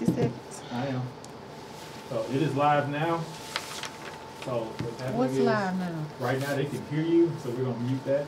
60 seconds. I am. So it is live now. So what's live now? Right now they can hear you, so we're gonna mute that.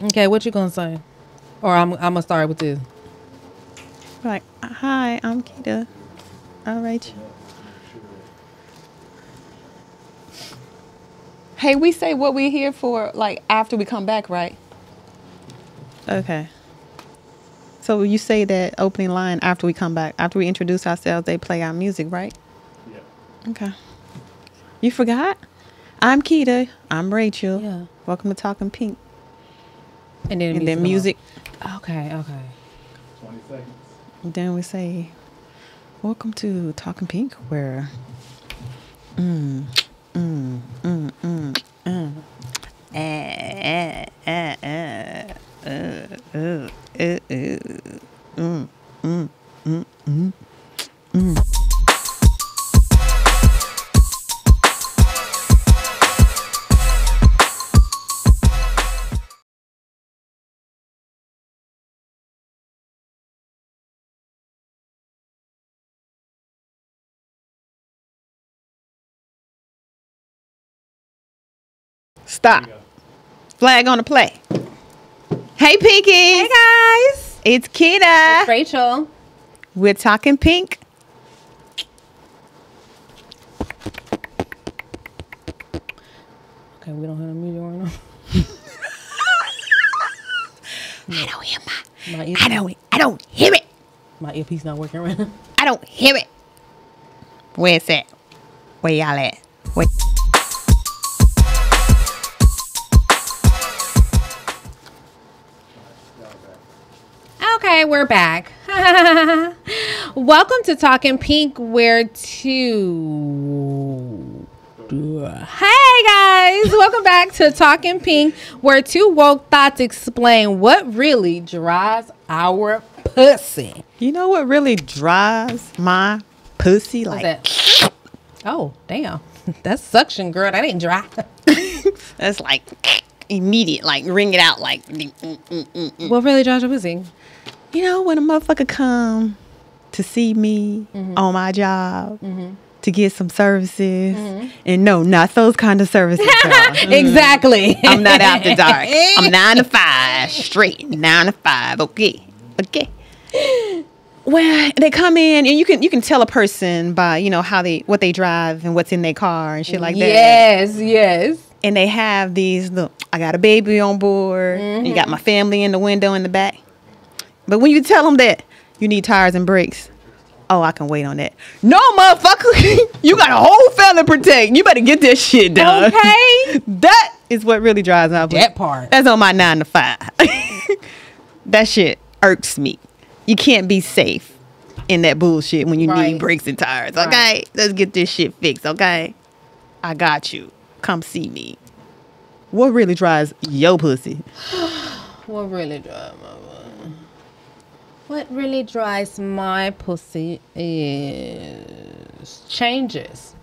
Okay, what you gonna say? Or I'm gonna start with this. Like, hi, I'm Keita. All right. Hey, we say what we're here for, like, after we come back, right? Okay. So you say that opening line after we come back. After we introduce ourselves, they play our music, right? Yeah. Okay. You forgot? I'm Keita. I'm Rachel. Yeah. Welcome to Talking Pink. And then music. Okay. 20 seconds. And then we say, welcome to Talking Pink, where Stop. There you go. Flag on the play. Hey, Pinky. Hey guys, It's Kita. it's Rachel. We're talking pink. Okay, we don't have no music right now. I don't hear My ear, I don't hear it. my earpiece not working right now. I don't hear it. Where's that? Where y'all at? Wait. Okay, we're back. Welcome to Talking Pink, where two. Hey guys, welcome back to Talking Pink, where two woke thoughts explain what really drives our pussy. You know what really drives my pussy? What's Like, that? Oh, damn. That's suction, girl. That ain't dry. that's like immediate. Like, ring it out. Like, What really drives your pussy? you know, when a motherfucker come to see me on my job to get some services, and no, not those kind of services. Girl. Exactly. I'm not after dark. I'm 9 to 5 straight. 9 to 5. Okay. Well, they come in and you can tell a person by, you know, what they drive and what's in their car and shit like that. Yes. And they have these, look, I got a baby on board. You got my family in the window in the back. But when you tell them that you need tires and brakes, oh, I can wait on that. No, motherfucker. You got a whole family to protect. You better get this shit done. Okay. That is what really drives my pussy. That part. That's on my 9 to 5. That shit irks me. You can't be safe in that bullshit when you need brakes and tires. Okay? Right. Let's get this shit fixed. Okay? I got you. Come see me. What really drives your pussy? What really drives my pussy? What really drives my pussy is changes.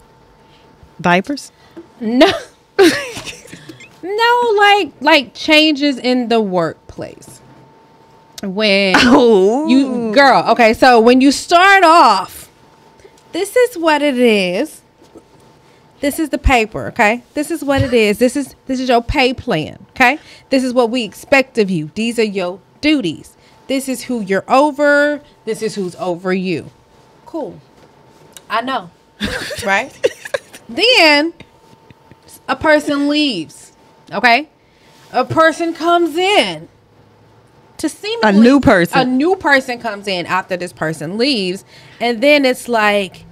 Diapers? No. No, like changes in the workplace. When okay, so when you start off, this is what it is. This is the paper, okay? This is what it is. This is your pay plan, okay? This is what we expect of you. These are your duties. This is who you're over. This is who's over you. Cool. I know. Right? Then a person leaves, okay? A person comes in to see a new person. A new person comes in after this person leaves, and then it's like,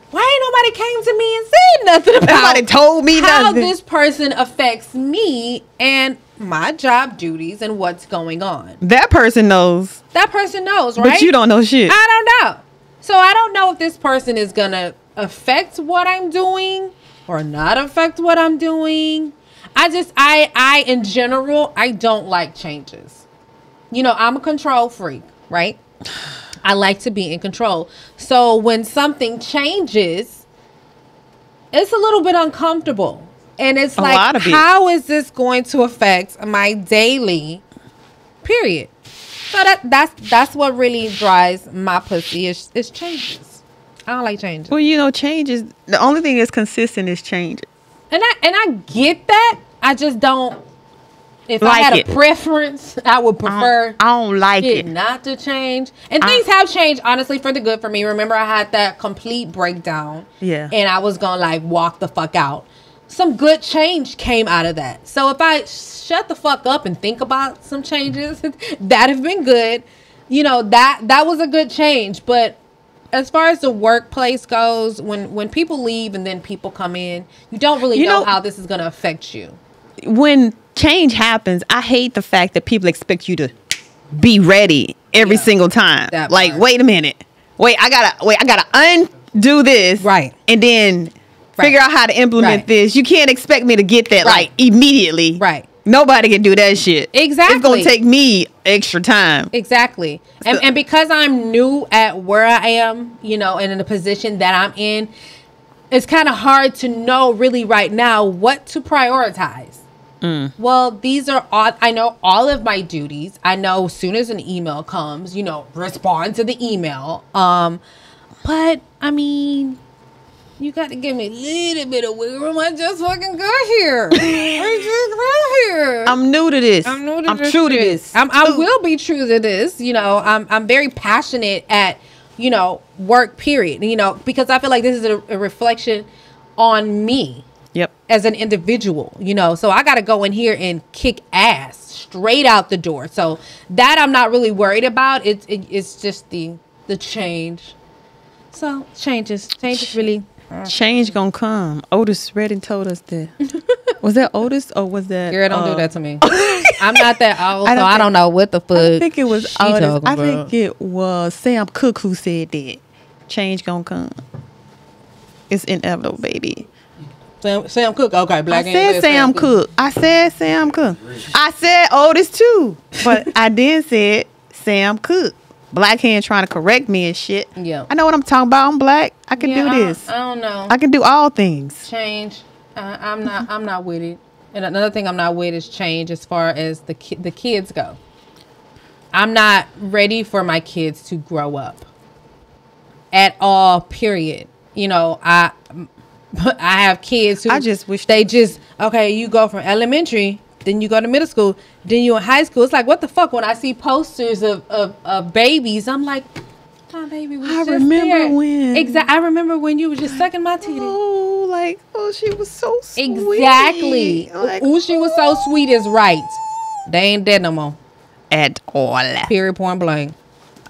why ain't nobody came to me and said nothing about Nobody told me how nothing. this person affects me and my job duties and what's going on. That person knows. That person knows, right? But you don't know shit. I don't know. So I don't know if this person is going to affect what I'm doing or not affect what I'm doing. I in general, I don't like changes. You know, I'm a control freak, right? I like to be in control. So when something changes, it's a little bit uncomfortable. And it's like, how is this going to affect my daily period? So that's what really drives my pussy is changes. I don't like changes. Well, you know, changes. The only thing that's consistent is change. And I get that. I just don't. If I had a preference, I would prefer I don't like it not to change. And things have changed, honestly, for the good for me. Remember, I had that complete breakdown. Yeah. And I was going to, like, walk the fuck out. Some good change came out of that. So if I shut the fuck up and think about some changes, that have been good. You know, that was a good change. But as far as the workplace goes, when people leave and then people come in, you don't really know how this is going to affect you. When change happens, I hate the fact that people expect you to be ready every single time. Like, wait a minute. I gotta undo this. Right. And then figure out how to implement this. You can't expect me to get that like immediately. Right. Nobody can do that shit. Exactly. It's gonna take me extra time. Exactly. And because I'm new at where I am, you know, and in the position that I'm in, it's kind of hard to know really right now what to prioritize. Well, these are all, I know all of my duties. I know as soon as an email comes, you know, respond to the email. But I mean, You got to give me a little bit of wiggle room. I just fucking got here. I just got here. I'm new to this. I'm new to I'm this true to shit. this. I will be true to this. You know, I'm very passionate at, you know, work, period. You know, because I feel like this is a reflection on me. Yep. As an individual, you know, so I got to go in here and kick ass straight out the door. So that I'm not really worried about. It's just the change. So changes really. Change gonna come. Otis Redding told us that. Was that Otis or was that? Girl, don't do that to me. I'm not that old, so I don't know what the fuck. I think it was Otis. I about. think it was Sam Cooke who said that. Change gonna come. It's inevitable, baby. Sam Cooke. Okay, black. I said Sam Cooke. I said Sam Cooke. I said Otis too, but I then said Sam Cooke. Black hand trying to correct me and shit. Yeah. I know what I'm talking about. I'm black. I can do this. I don't know. I can do all things. Change. I'm not with it. And another thing I'm not with is change as far as the kids go. I'm not ready for my kids to grow up at all, period. You know, I have kids who I just wish okay, you go from elementary, then you go to middle school, then you in high school. It's like, what the fuck? When I see posters of babies, I'm like, my baby was just there. I remember when you were just sucking my titty. She was so sweet. Exactly. She was so sweet is right. They ain't dead no more. At all. Period, point blank.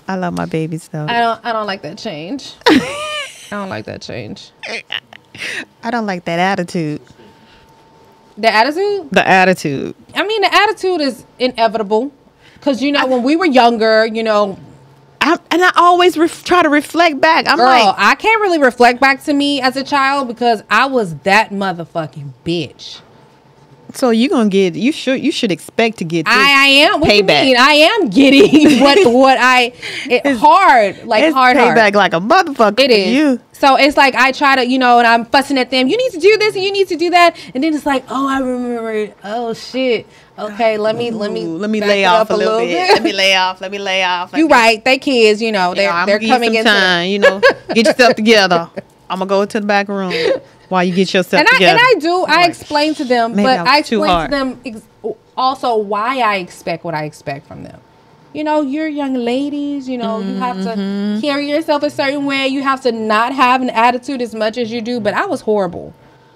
I love my babies though. I don't like that change. I don't like that change. I don't like that attitude. The attitude? The attitude. I mean, the attitude is inevitable. Because, you know, when we were younger, you know. I always try to reflect back. Girl, I can't really reflect back to me as a child because I was that motherfucking bitch. So you're gonna get you should expect to get this I am what payback. You mean? I am getting what it's hard payback like a motherfucker. It is. You. So it's like I try to, you know, and I'm fussing at them. You need to do this and you need to do that, and then it's like, oh, I remember. Oh shit. Okay, let me lay off a little bit. Let me lay off. You right. They kids, you know, they're coming in time. You know, get yourself together. I'm gonna go to the back room while you get yourself together. I explain to them, but I explain to them also why I expect what I expect from them. You know, you're young ladies, you know, you have to carry yourself a certain way. You have to not have an attitude as much as you do. But I was horrible.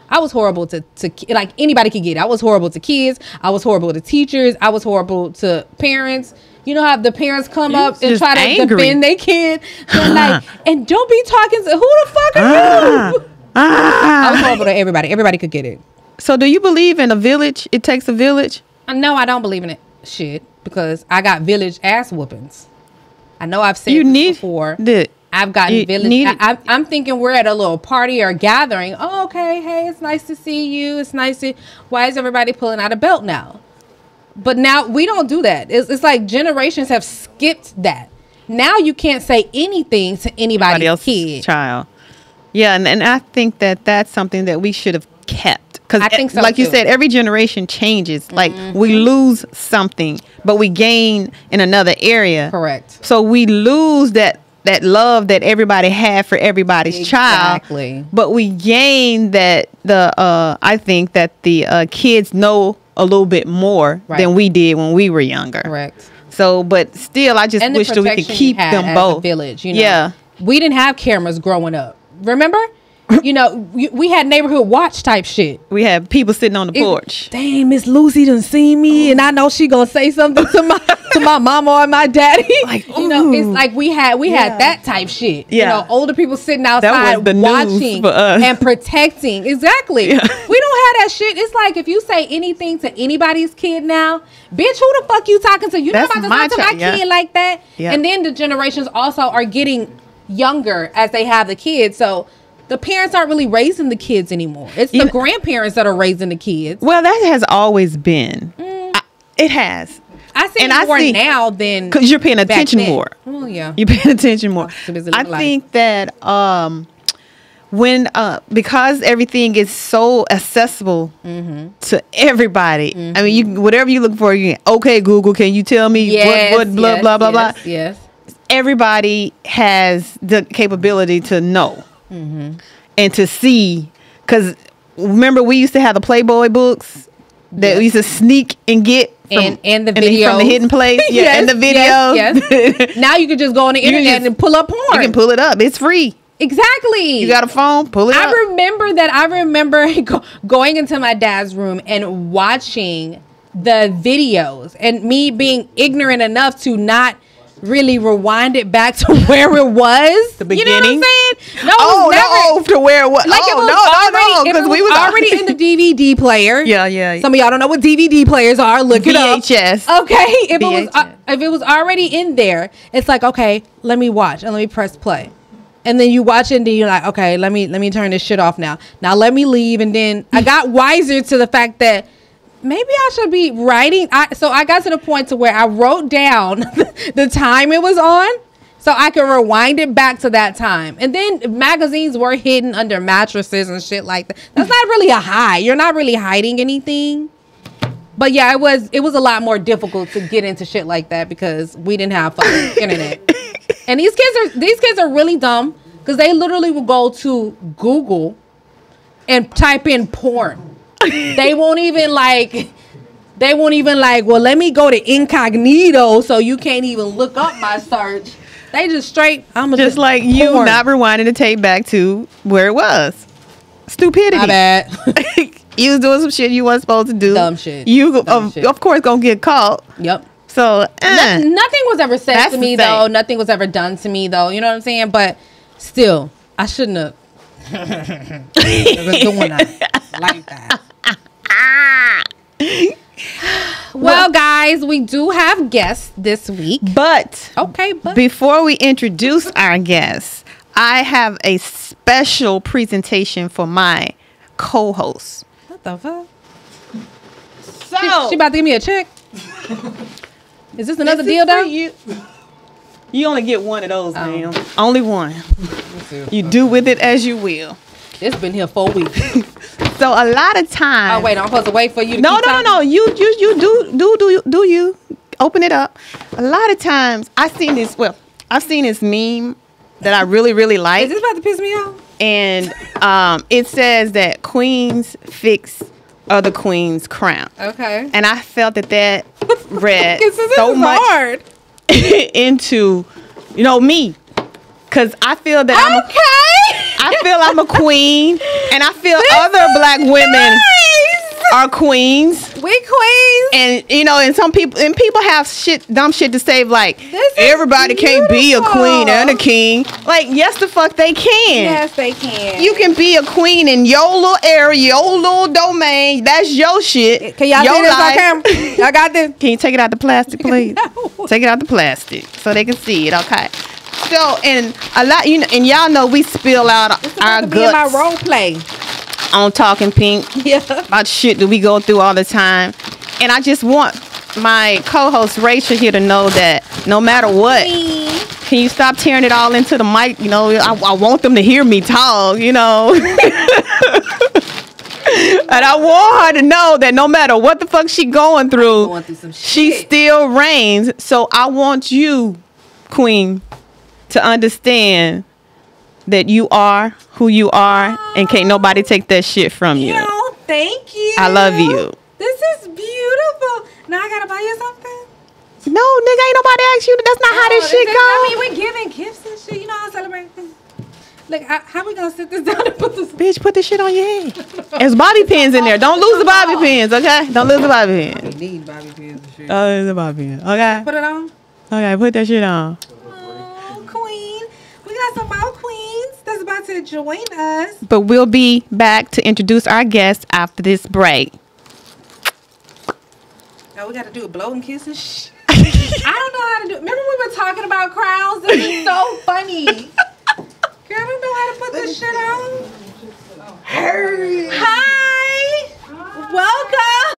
I was horrible to like anybody could get it. I was horrible to kids. I was horrible to teachers. I was horrible to parents. You know how the parents come up and try to defend their kid. They're like, and don't be talking to, who the fuck are you? I was horrible to everybody. Everybody could get it. So do you believe in a village? It takes a village? No, I don't believe in it. Shit. Because I got village ass whoopings. I know I've said this before. I've gotten village. I'm thinking we're at a little party or gathering. Oh, okay. Hey, it's nice to see you. It's nice to. Why is everybody pulling out a belt now? But now we don't do that. It's like generations have skipped that. Now you can't say anything to anybody else's kid. Child. Yeah, and I think that's something that we should have kept. Because I think so like too. You said, every generation changes. Like we lose something, but we gain in another area. Correct. So we lose that love that everybody had for everybody's child. Exactly. But we gain that I think that the kids know a little bit more than we did when we were younger. Correct. So, but still, I just wish that we could keep them both. Village, you know? Yeah. We didn't have cameras growing up. Remember? You know, we had neighborhood watch type shit. We had people sitting on the porch. Dang, Miss Lucy done seen me, and I know she gonna say something to my mama or my daddy. Like, you know, it's like we had that type shit. Yeah. You know, older people sitting outside watching for us. And protecting. Exactly. Yeah. We don't have that shit. It's like if you say anything to anybody's kid now, bitch, who the fuck you talking to? You not about to talk to my kid like that. Yeah. And then the generations also are getting younger as they have the kids. So the parents aren't really raising the kids anymore. It's the grandparents that are raising the kids. Well, that has always been. It has. I see it more now than because you're paying attention more. Oh yeah, you're paying attention more. I think that when because everything is so accessible to everybody. I mean, whatever you look for, you can, okay, Google, can you tell me what blah blah blah blah? Yes. Everybody has the capability to know. and to see, because remember we used to have the Playboy books that we used to sneak and get and the videos from the hidden place. Yeah, yes, and the videos. Yes. Now you can just go on the internet and pull up porn. You can pull it up. It's free. Exactly. You got a phone? Pull it up. I remember going into my dad's room and watching the videos, and me being ignorant enough to not really rewind it back to where it was. The beginning. You know what I'm saying? No, to where it was. Like it was because we was already in the DVD player. Yeah. Some of y'all don't know what DVD players are. Look it up. VHS. Okay, if it was already in there, it's like, okay, let me watch and let me press play. And then you watch it and then you're like, okay, let me turn this shit off now. Now let me leave. And then I got wiser to the fact that maybe I should be writing. So I got to the point to where I wrote down the time it was on so I could rewind it back to that time. And then magazines were hidden under mattresses and shit like that. That's not really a hide. You're not really hiding anything. But yeah, it was a lot more difficult to get into shit like that because we didn't have fucking internet. And these kids are really dumb because they literally will go to Google and type in porn. They won't even like, well, let me go to incognito so you can't even look up my search. They just straight, I'm just like porn. You not rewinding the tape back to where it was. Stupidity. My bad. You was doing some shit you wasn't supposed to do. Dumb shit. Of course, gonna get caught. Yep. So nothing was ever said to me though. Nothing was ever done to me though. You know what I'm saying? But still, I shouldn't have doing that like that. Well, guys, we do have guests this week. But but before we introduce our guests, I have a special presentation for my co-host. What the fuck? So she about to give me a check. Is this another deal though? You only get one of those, ma'am. Only one. You do with it as you will. It's been here 4 weeks. So a lot of times. Oh wait, I'm supposed to wait for you to No. You do you. Open it up. A lot of times I've seen this meme that I really, really like. Is this about to piss me off? And it says that queens fix other queens' crown. Okay. And I felt that read so much hard into, me. Cause I feel that I'm a queen, and I feel other black women are queens. We queens. And and people have dumb shit to say like everybody can't be a queen and a king. Like, yes the fuck they can. Yes they can. You can be a queen in your little area, your little domain. That's your shit. Can y'all see this on camera? Y'all got this? Can you take it out the plastic, please? No. Take it out the plastic so they can see it. Okay. So, and a lot, and y'all know we spill out our guts. In my role play on Talking Pink. Yeah. About shit that we go through all the time. And I just want my co-host Rachel here to know that no matter what, can you stop tearing it all into the mic? I want them to hear me talk, And I want her to know that no matter what the fuck she going through she still reigns. So I want you, Queen, to understand that you are who you are, and can't nobody take that shit from you. Thank you. I love you. This is beautiful. Now I gotta buy you something? No, nigga, ain't nobody asked you. That's not how this shit go. We're giving gifts and shit. I celebrate. Look, how we gonna sit this down and put this? Bitch, put this shit on your head. There's bobby pins in there. Don't lose the bobby pins, okay? Don't lose the bobby pins. We need bobby pins and shit. Oh, there's a bobby pin. Okay. Put it on. Okay, put that shit on. Queen. We got some more queens that's about to join us. But we'll be back to introduce our guests after this break. Now we got to do a blow and kiss and shit. I don't know how to do it. Remember we were talking about crowns? This is so funny. Girl, I don't know how to put this shit on. Hi. Welcome.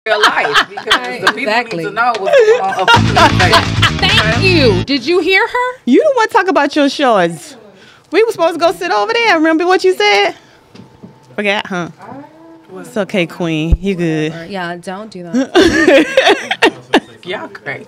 real life because the people Exactly. need to know what's going on up in this thing. Thank you. Did you hear her? You don't want to talk about your shorts. We were supposed to go sit over there. Remember what you said? Forgot, huh? It's okay, Queen. You good. Yeah, don't do that. Y'all crazy.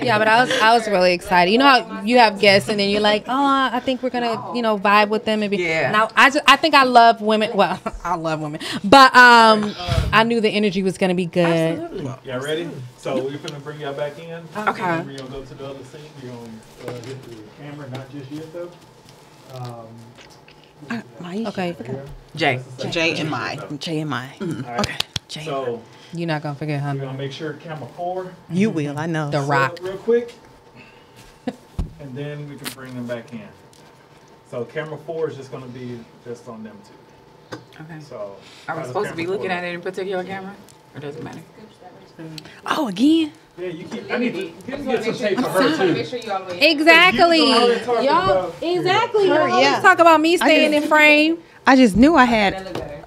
Yeah, but I was really excited. You know how you have guests and then you're like, oh, I think we're gonna, vibe with them and be. Yeah. Now I think I love women. Well, I love women, but I knew the energy was gonna be good. Absolutely. Y'all ready? So we're gonna bring y'all back in. Okay. We're gonna go to the other scene. We're gonna hit the camera, not just yet though. Okay. Jay. J and my. J and my. Alright. Okay. J. So You're not gonna forget, we're huh? gonna make sure camera 4. You will, I know. The Set Rock. up real quick, and then we can bring them back in. So camera 4 is just gonna be just on them two. Okay. So Are we supposed to be looking at it in particular camera? Or does it matter? Oh, again? Yeah, you keep. I need to get some tape for her too. Exactly. You already talking Y'all, about- exactly. Y'all always yeah. talk about me staying in frame. I just knew I had.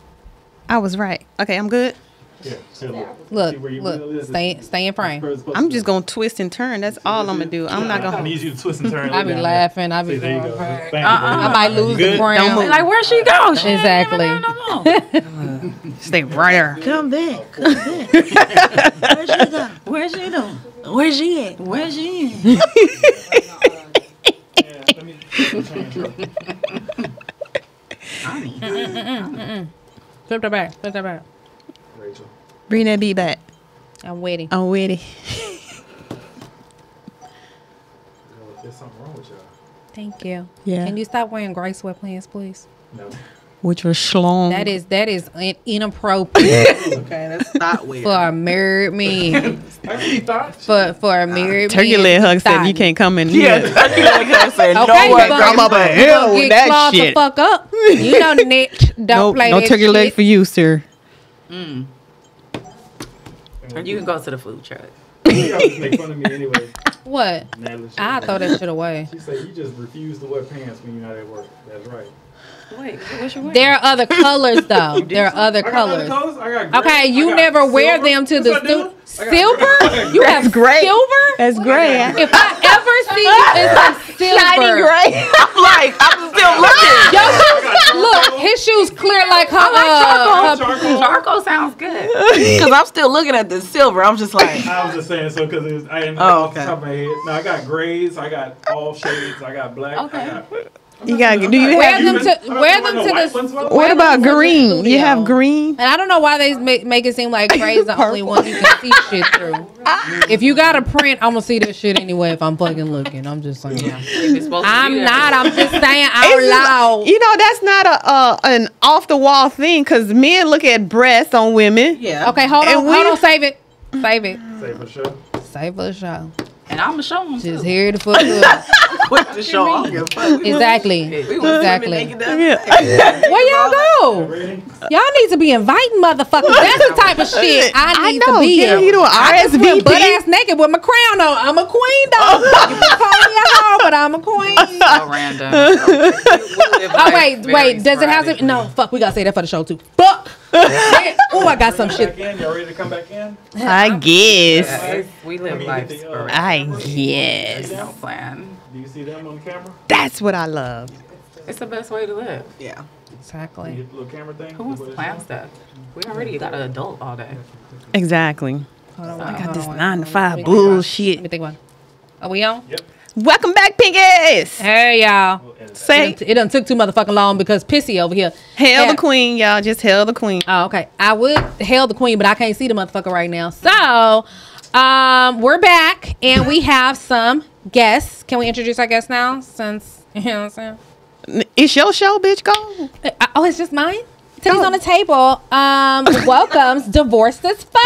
I was right. Okay, I'm good. Yeah, so Look, see where your wheel is? stay in frame. I'm just going to twist and turn. That's all I'm going to do. I'm not I going to. need you to twist and turn. I be laughing. I be See, there you going. go. I Thank you. might lose the Don't ground. move. Like, where'd she go? She Exactly. ain't even there no more. Stay right there. Come back. Come back. Where's she go? Where's she doing? Where's she at? Where's she in? Yeah, let me change her. Flip that back. Rachel. Bring that beat back. I'm waiting. I'm with it. There's something wrong with y'all. Thank you. Yeah. Can you stop wearing gray sweatpants, please? No. With your schlong. That is inappropriate Okay, that's not weird. for a married man. I see thoughts. For a married man. Turkey leg hug said you Thought. can't come in Yeah, here. turkey leg hug said, Okay, no one but- come up in here Don't with get that clawed shit. the fuck up. You know, Nick, don't play no that turkey shit. leg for you, sir. Or you can go to the food truck. You always make fun of me anyway. What? Natalie. I throw that shit away. She said you just refuse to wear pants when you're not at work. That's right. Wait, what's your There are other colors, though. There are other I got other colors. colors. I got gray. Okay, you I got never wear silver. them to Yes, the I do. silver. You have gray. silver. That's great. If I ever see you in some silver, Shiny gray. I'm like, I'm still looking. Your shoes, look, his shoes clear like her. Charcoal. Charcoal sounds good. Because I'm still looking at the silver. I'm just like, I was just saying so because I didn't know Oh, off the okay. top of my head. No, I got grays. I got all shades. I got black. Okay. I got, You got. Do you Wear have? them to the. What about green? You have studio. green. And I don't know why they make it seem like gray's the only one you can see shit through. If you got a print, I'm gonna see this shit anyway. If I'm fucking looking, I'm just saying. If it's supposed to be I'm there. not. I'm just saying out It's just- loud. You know that's not an off the wall thing because men look at breasts on women. yeah. Okay, hold And on, we- hold on, save it. Save it. Say for sure. Save for the show. And I'm going to show them too. Just here to fuck up. Quick to show off. Exactly. We was Exactly. swimming naked down Yeah. Where y'all go? Ready? Y'all need to be inviting motherfuckers. That's the type of shit I need to be Get in. you to an I just went butt RSVP. ass naked with my crown on. I'm a queen though. You can call me a hoe, but I'm a queen. So random. Okay. Oh wait. Does it have to? No, fuck. We gotta say that for the show too. Fuck. Oh, I got some Come shit. back in. Y'all ready to come back in? I guess. Yes, we live life sporadic. I guess. No plan. Do you see them on the camera? That's what I love. It's the best way to live. Yeah. You Exactly. hit the little camera thing? Who wants to plan stuff? We already got an adult all day. Exactly. Hold on, I got hold this on, 9 to Let 5 me bullshit. think about it. Are we on? Yep. Welcome back, Pinkies. Hey y'all. We'll edit that. Say, It done took too motherfucking long because Pissy over here. hail Yeah. the queen, y'all. Just hail the queen. Oh, okay. I would hail the queen, but I can't see the motherfucker right now. So, we're back and we have some guests. Can we introduce our guests now? Since you know what I'm saying. It's your show, bitch. Go. Oh, it's just mine. Titties on the table. Welcomes Divorced as Fuck.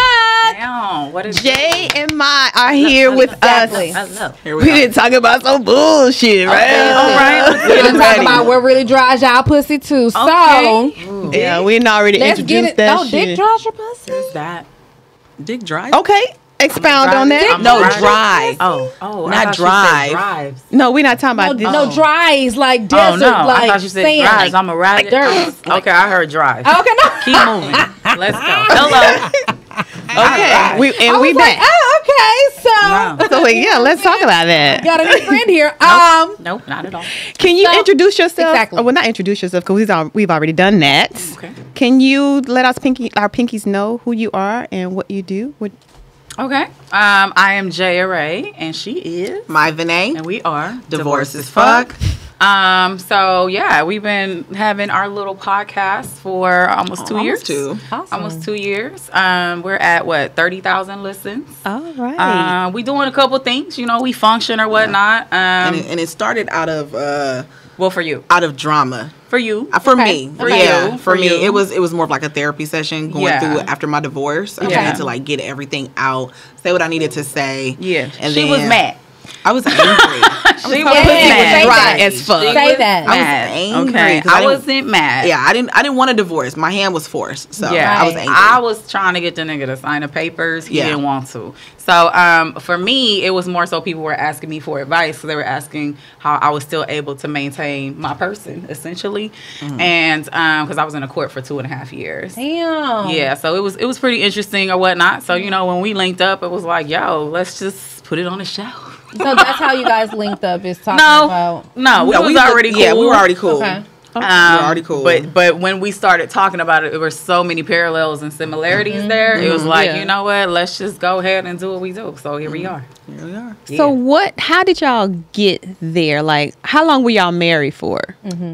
Damn, what is Jay and my are here with Exactly. us. Hello. Here We didn't talk about some bullshit, right? All right. We're gonna talk about what really drives y'all pussy too. So Yeah, we done already let's get introduced it. that Oh, shit. dick drives your pussy. Who's that? Dick drive? Okay, expound on that. No, Drive. drive. Oh, I Not thought you said drive. drives. No, we're not talking No, about this. no dries like Oh desert, no, like I thought you said sand. drives. I'm a ride. dirt. Okay, I heard drive. Okay, no. Keep moving. Let's go. Hello. Okay, we I was back. like, oh, okay. So, So yeah, let's talk about that. got a new friend here. Nope, not at all. Can you So- introduce yourself? Exactly. Oh, well, not introduce yourself because we've already done that. Okay. Can you let our pinkies know who you are and what you do? Okay. I am Jaya Ray, and she is, My Vinay. and we are Divorce as fuck. So yeah, we've been having our little podcast for almost 2 years. Almost 2 years. We're at 30,000 listens. All right. We doing a couple things, we function or whatnot. And it started out of Well, for you, out of drama. for you, For Okay. me, For yeah, you. for For me, you. it was more of like a therapy session going Yeah. through after my divorce. I Yeah. needed to like get everything out, say what I needed to say. yeah, and she then was mad. I was angry. She was Yeah, mad. say dry that. as fuck. She Say was that. I was mad. angry, Okay, 'cause I I didn't- wasn't mad. Yeah, I didn't want a divorce. My hand was forced, so Yeah, I was angry. I was trying to get the nigga to sign the papers. He Yeah. didn't want to. So for me, it was more so people were asking me for advice. So they were asking how I was still able to maintain my person, essentially. And because I was in a court for 2.5 years. Damn. Yeah, so it was pretty interesting or whatnot. So, when we linked up, it was like, yo, let's just put it on the shelf. So that's how you guys linked up, is talking No, about. no, we No, was looked- already cool. Yeah, we were already cool. Okay. We were already cool. But when we started talking about it, there were so many parallels and similarities there. It was like, Yeah. you know what? Let's just go ahead and do what we do. So here we are. Here we are. So how did y'all get there? Like, how long were y'all married for?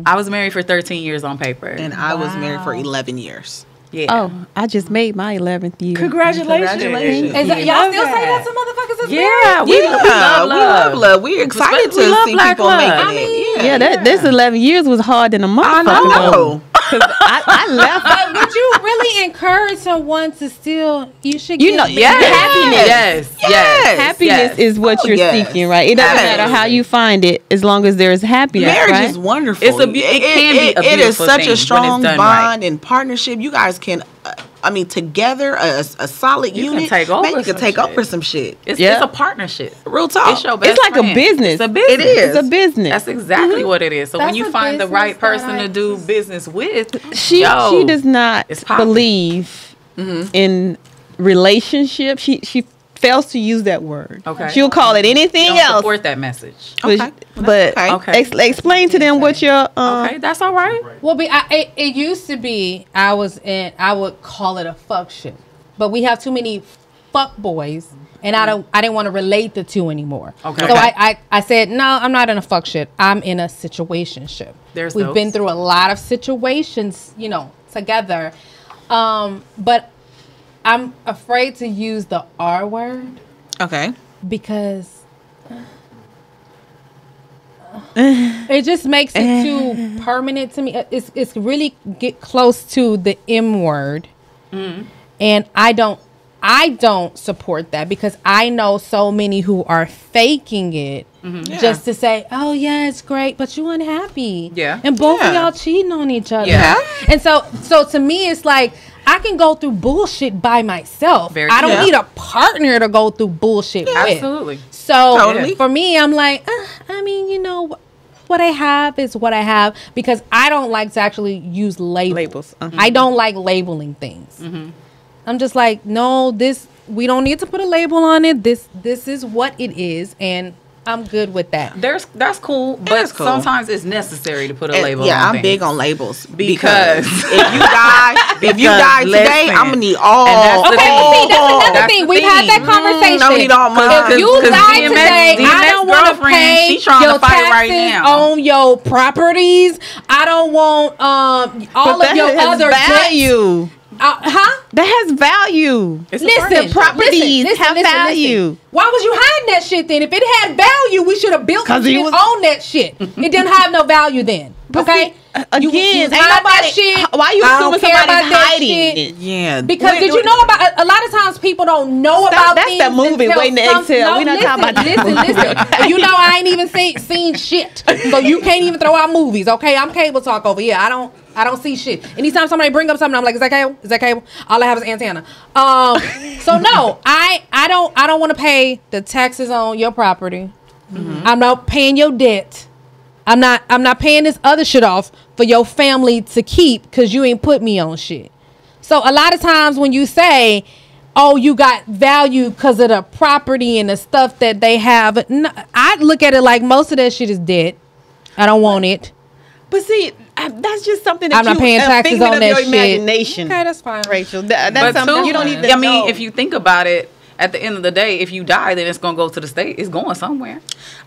I was married for 13 years on paper. And I was married for 11 years. yeah. Oh, I just made my 11th year. Congratulations. Is that, y'all still say that to motherfuckers is Yeah, married? we love love. love. We're excited We to love see black people love. making I it. Yeah, this 11 years was hard than a motherfucker. I know. Because I left. But would you really encourage someone to still? You should. You get know, married? happiness. Yes. Happiness is what Oh, you're yes. seeking, right? It doesn't matter how you find it, as long as there's happiness. Marriage right? is wonderful. It can be a It is beautiful such thing a when strong it's done bond right. and partnership. You guys can, together, a solid You can unit. take over Man, you can some take shit. over some shit. It's Yeah. a partnership. Real talk. It's your best It's like a friend. business. It's a business. It is. It's a business. That's exactly what it is. So when That's you a find the business right person that I to do business with, She does not it's popping. believe in relationships. She fails to use that word. Okay. She'll call it anything don't else. support that message. Okay. But Okay. explain to them what your Okay, that's all right. Well, it used to be I would call it a fuck shit, but we have too many fuck boys, and I didn't want to relate the two anymore. Okay. So I said no, I'm not in a fuck shit. I'm in a situationship. There's We've those. been through a lot of situations, together, but I'm afraid to use the R word Okay. because it just makes it too permanent to me. It's really get close to the M word, and I don't support that because I know so many who are faking it just to say, "Oh yeah, it's great," but you unhappy, Yeah. and both of Yeah. y'all cheating on each other, Yeah. and so to me, it's like I can go through bullshit by myself. Very I don't true. need a partner to go through bullshit with. Absolutely. So Totally. for me, I'm like, what I have is what I have because I don't like to actually use labels. I don't like labeling things. I'm just like, no, we don't need to put a label on it. This is what it is, and I'm good with that. That's cool, but That's cool. sometimes it's necessary to put a label Yeah, on I'm things. big on labels Because- if you die today, listen, I'm gonna need all. that's the Okay, thing. but see, that's another That's thing. the We've had that thing. conversation. I don't need all mine. If you 'Cause die DMX today, I don't want to girlfriend, pay she trying to your fight right taxes now. on your properties. I don't want all of your other debts. value. That has value. Listen, properties have listen. value. Why was you hiding that shit then? If it had value, we should have built some 'Cause he shit was- on that shit. It didn't have no value then. Okay? You Again, hide ain't that nobody. shit. Why you I don't assuming care somebody's about that hiding shit. it? Yeah. Because Wait, did you know about a lot of times people don't know about That's things that movie, until Waiting to Exhale. We not listen, talking about that listen. You know I ain't even seen shit, so you can't even throw out movies. Okay, I'm cable talk over here. I don't see shit. Anytime somebody bring up something, I'm like, is that cable? Is that cable? All I have is antenna. So no, I don't want to pay the taxes on your property. I'm not paying your debt. I'm not paying this other shit off for your family to keep because you ain't put me on shit. So a lot of times when you say oh, you got value because of the property and the stuff that they have. No, I look at it like most of that shit is dead. I don't want it. But see, that's just something that I'm not paying taxes on that your shit. Imagination. Okay, that's fine. Rachel. That's But something too, you don't even I mean, know. if you think about it, at the end of the day, if you die, then it's gonna go to the state. It's going somewhere.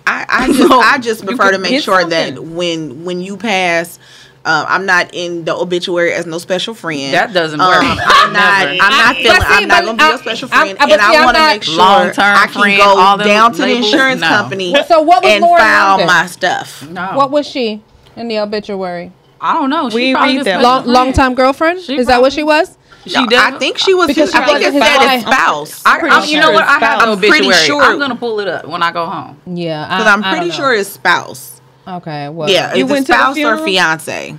I just you prefer to could make get sure something. that when you pass, I'm not in the obituary as no special friend. That doesn't work. I'm not feeling. I'm not gonna be your special friend, and I want to make sure long-term I can friend, go all them down to the labels? insurance No. company So what was and Lauren file London? my stuff. No, What was she in the obituary? I don't know. We She probably read just that. special Long friend. time girlfriend? She Is that what she was? She No, does. I think she was. Because I she think it wasn't said his his spouse. You know what? I have the I'm pretty obituary. sure- I'm gonna pull it up when I go home. Yeah, Because I'm pretty sure his spouse. Okay, well, Yeah, You it's went a to the spouse or funeral? fiance.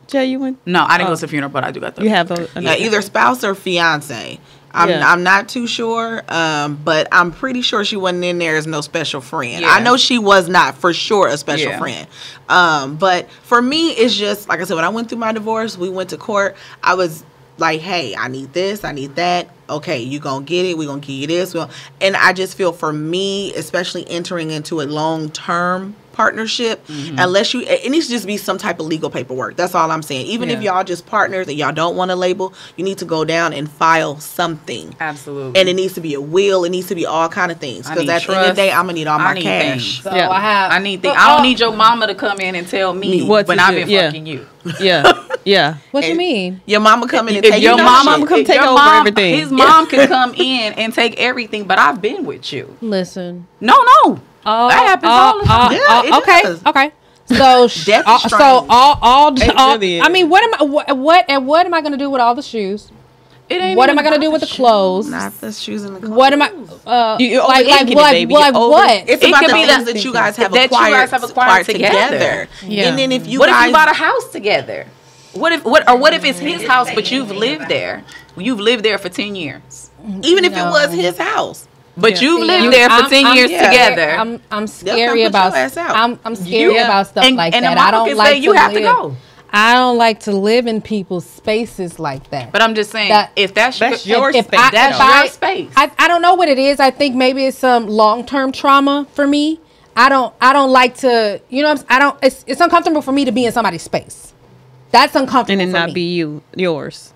Jay, you went. No, I didn't go to the funeral, but I do got the. You have a. Yeah, either spouse or fiance. I'm not too sure, but I'm pretty sure she wasn't in there as no special friend. Yeah. I know she was not for sure a special Yeah. friend. But for me, it's just like I said. When I went through my divorce, we went to court. I was like, "Hey, I need this, I need that. Okay, you gonna get it? We gonna give you this." Well, and I just feel for me, especially entering into a long-term partnership, unless it needs to just be some type of legal paperwork. That's all I'm saying. Even if Yeah. y'all just partners and y'all don't want a label, you need to go down and file something. Absolutely. And it needs to be a will. It needs to be all kind of things. I Because need at the end of the trust. day, I'm gonna need all I my need cash. things. So Yeah. I have. I need things. But, I don't need your mama to come in and tell me What when to I've do. been Yeah. fucking you. Yeah, yeah. What you And mean? Your mama come in and If take your your mama shit. come if take your over mom- everything. His mom can come in and take everything, but I've been with you. Listen. No. That happens all the time. Yeah, it okay, does. okay. So Death is so strange. all really I is. mean, what am I gonna do with all the shoes? It ain't What even am I gonna do with the about clothes? Not the shoes and the clothes. What am I You like overthinking it, baby. like You're over- what? It's It about could the be things that- that you guys have that you acquired, guys have acquired together. Yeah. And then if you What guys, if you bought a house together? What if it's his house but you've lived there? You've lived there for 10 years. even if it No. was his house, But you've lived You- there for I'm- 10 I'm years scared- together. I'm come scary put about your ass out. I'm scary about stuff like and that. the mama I don't can like say you have to live- go. I don't like to live in people's spaces like that. But I'm just saying, That- if that's your If space. that's if your space. I don't know what it is. I think maybe it's some long-term trauma for me. I don't like to, you know, it's uncomfortable for me to be in somebody's space. That's uncomfortable and it for not me. be yours.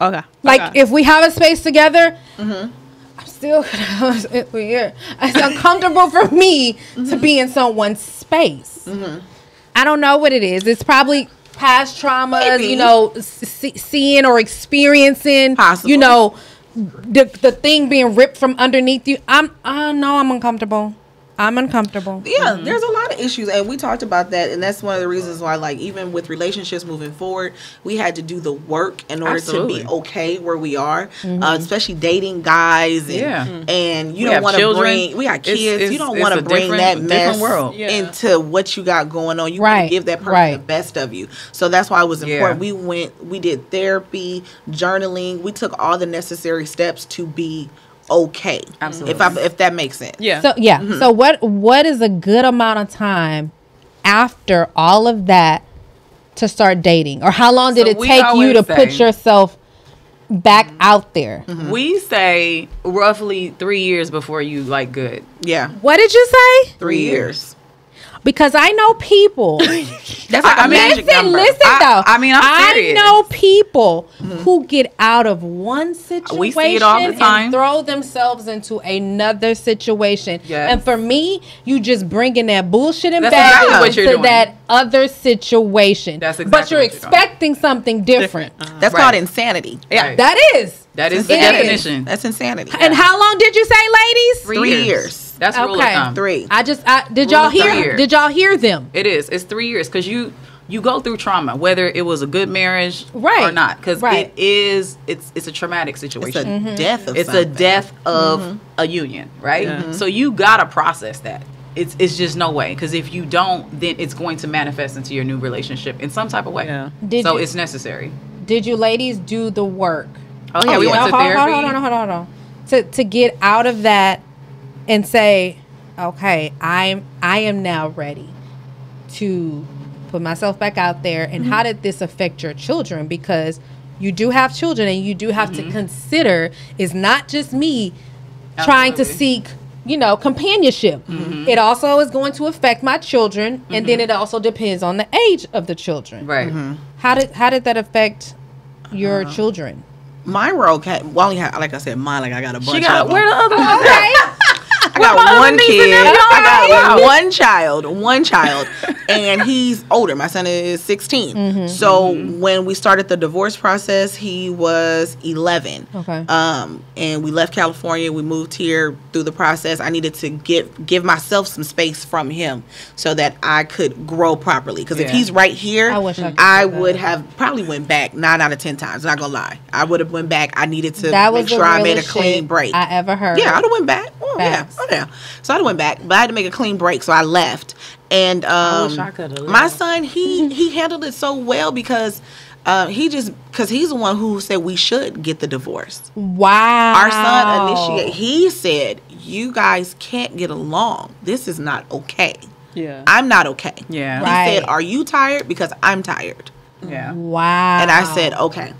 Okay. Like okay. if we have a space together, I'm still gonna weird. It's uncomfortable for me to be in someone's space. I don't know what it is. It's probably past traumas, Maybe. you know, seeing or experiencing, Possible. you know, the thing being ripped from underneath you. I'm uncomfortable. I'm uncomfortable. yeah, there's a lot of issues, and we talked about that, and that's one of the reasons why, like, even with relationships moving forward, we had to do the work in order Absolutely. to be okay where we are, especially dating guys, and, Yeah. and you We don't have want to children. bring, we got It's- kids, it's- you don't it's want to a bring that different mess world. Yeah. into what you got going on. You want Right, to give that person right. the best of you. So that's why it was Yeah. important. We did therapy, journaling. We took all the necessary steps to be okay. Absolutely. If that makes sense. Yeah. So yeah. So what is a good amount of time after all of that to start dating, or how long did So it we take you always to put say- yourself back out there? We say roughly 3 years before you like good. Yeah. What did you say? 3 years. Because I know people. That's like a magic number. Listen though. I mean, I'm serious. I know people who get out of one situation We see it all the time. and throw themselves into another situation. Yes. And for me, you just bringing that bullshit and That's baggage exactly what you're into doing. that other situation. That's But exactly you're what you're doing. expecting something different. That's Right. called insanity. Yeah, Right. that is. That is the It is. definition. That's insanity. And how long did you say, ladies? 3 years. That's rule of Okay. thumb. 3. Did Rule y'all of thumb. hear? Did y'all hear them? It is. It's 3 years because you go through trauma, whether it was a good marriage Right. or not, because Right. it's a traumatic It's situation. a death of It's a something. death of a union, right? So you gotta process that. It's just no way, because if you don't, then it's going to manifest into your new relationship in some type of way. Yeah. So it's necessary. Did you ladies do the work? Oh yeah, we yeah. went to Hold therapy. on. To get out of that and say, okay, I am now ready to put myself back out there. And how did this affect your children? Because you do have children, and you do have to consider is not just me trying to seek, you know, companionship. It also is going to affect my children, and then it also depends on the age of the children. Right. How did that affect your children? Mine were okay. Well, only had, like I said, mine, like I got a bunch She got of them. where the other one? Okay. I got one kid. I got Wow. one child, and he's older. My son is 16. So when we started the divorce process, he was 11. Okay. And we left California. We moved here through the process. I needed to give myself some space from him so that I could grow properly. Because if Yeah. he's right here, I wish I could I do that. would have probably went back 9 out of 10 times. Not gonna lie, I would have went back. I needed to That was make the sure I made a realest clean shit break. I ever heard. Yeah, I'd have went back. Oh, yeah. Facts. Oh, yeah. So I went back, but I had to make a clean break, so I left. And wish I coulda my left. son, he handled it so well because he's the one who said we should get the divorce. Wow. Our son initiated. He said, "You guys can't get along. This is not okay. Yeah. I'm not okay." Yeah. Right. He said, "Are you tired? Because I'm tired." Yeah. Wow. And I said, "Okay."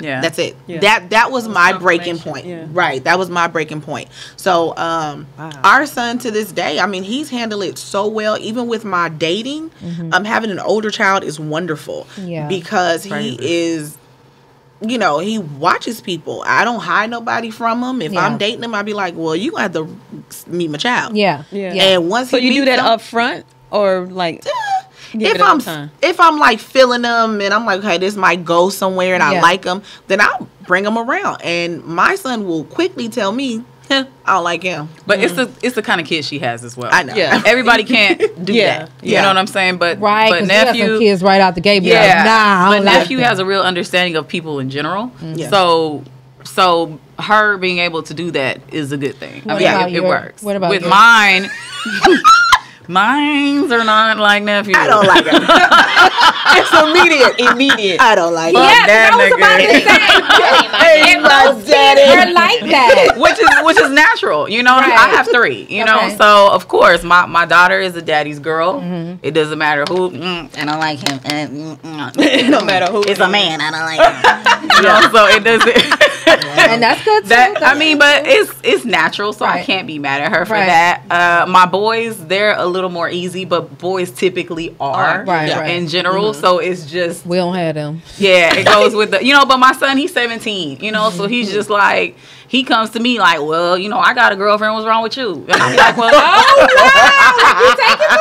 Yeah. That's it. Yeah. That was my breaking confirmation. point. Yeah. Right. That was my breaking point. So our son to this day, I mean, he's handled it so well. Even with my dating, having an older child is wonderful. Yeah. Because he is, you know, he watches people. I don't hide nobody from him. If Yeah. I'm dating him, I'd be like, well, you gonna have to meet my child. Yeah. Yeah. And once So he you do meets that them- up front or like give it up time? if I'm like feeling them and I'm like, okay, this might go somewhere and I Yeah. like them, then I'll bring them around. And my son will quickly tell me, I don't like him. But it's the kind of kid she has as well. I know. Yeah. Everybody can't do Yeah. that. You Yeah. know what I'm saying? But Right. but 'Cause you got some nephew, kids right out the gate. Be like, yeah. nah. I But don't like nephew them. has a real understanding of people in general. Yeah. So her being able to do that is a good thing. What I mean, about it your- works. what about with yours? mine? Mines are not like nephew. I don't like him. It's immediate. I don't like Fuck him. Yeah, that I was about to nigga. say. And those kids are like that. which is natural, you know. Right. I have 3, you know. Okay. So of course, my daughter is a daddy's girl. It doesn't matter who. I don't like him. No matter who. It's a man. I don't like him. You know, so it doesn't. And that's good too. That I mean, but it's natural, so I Right. can't be mad at her for Right. that. My boys, they're a little more easy, but boys typically are Right, right. in general. So it's just We don't have them. it goes with the But my son, he's 17, so he's just like he comes to me like, well, I got a girlfriend. What's wrong with you? And I'm like, well, You taking too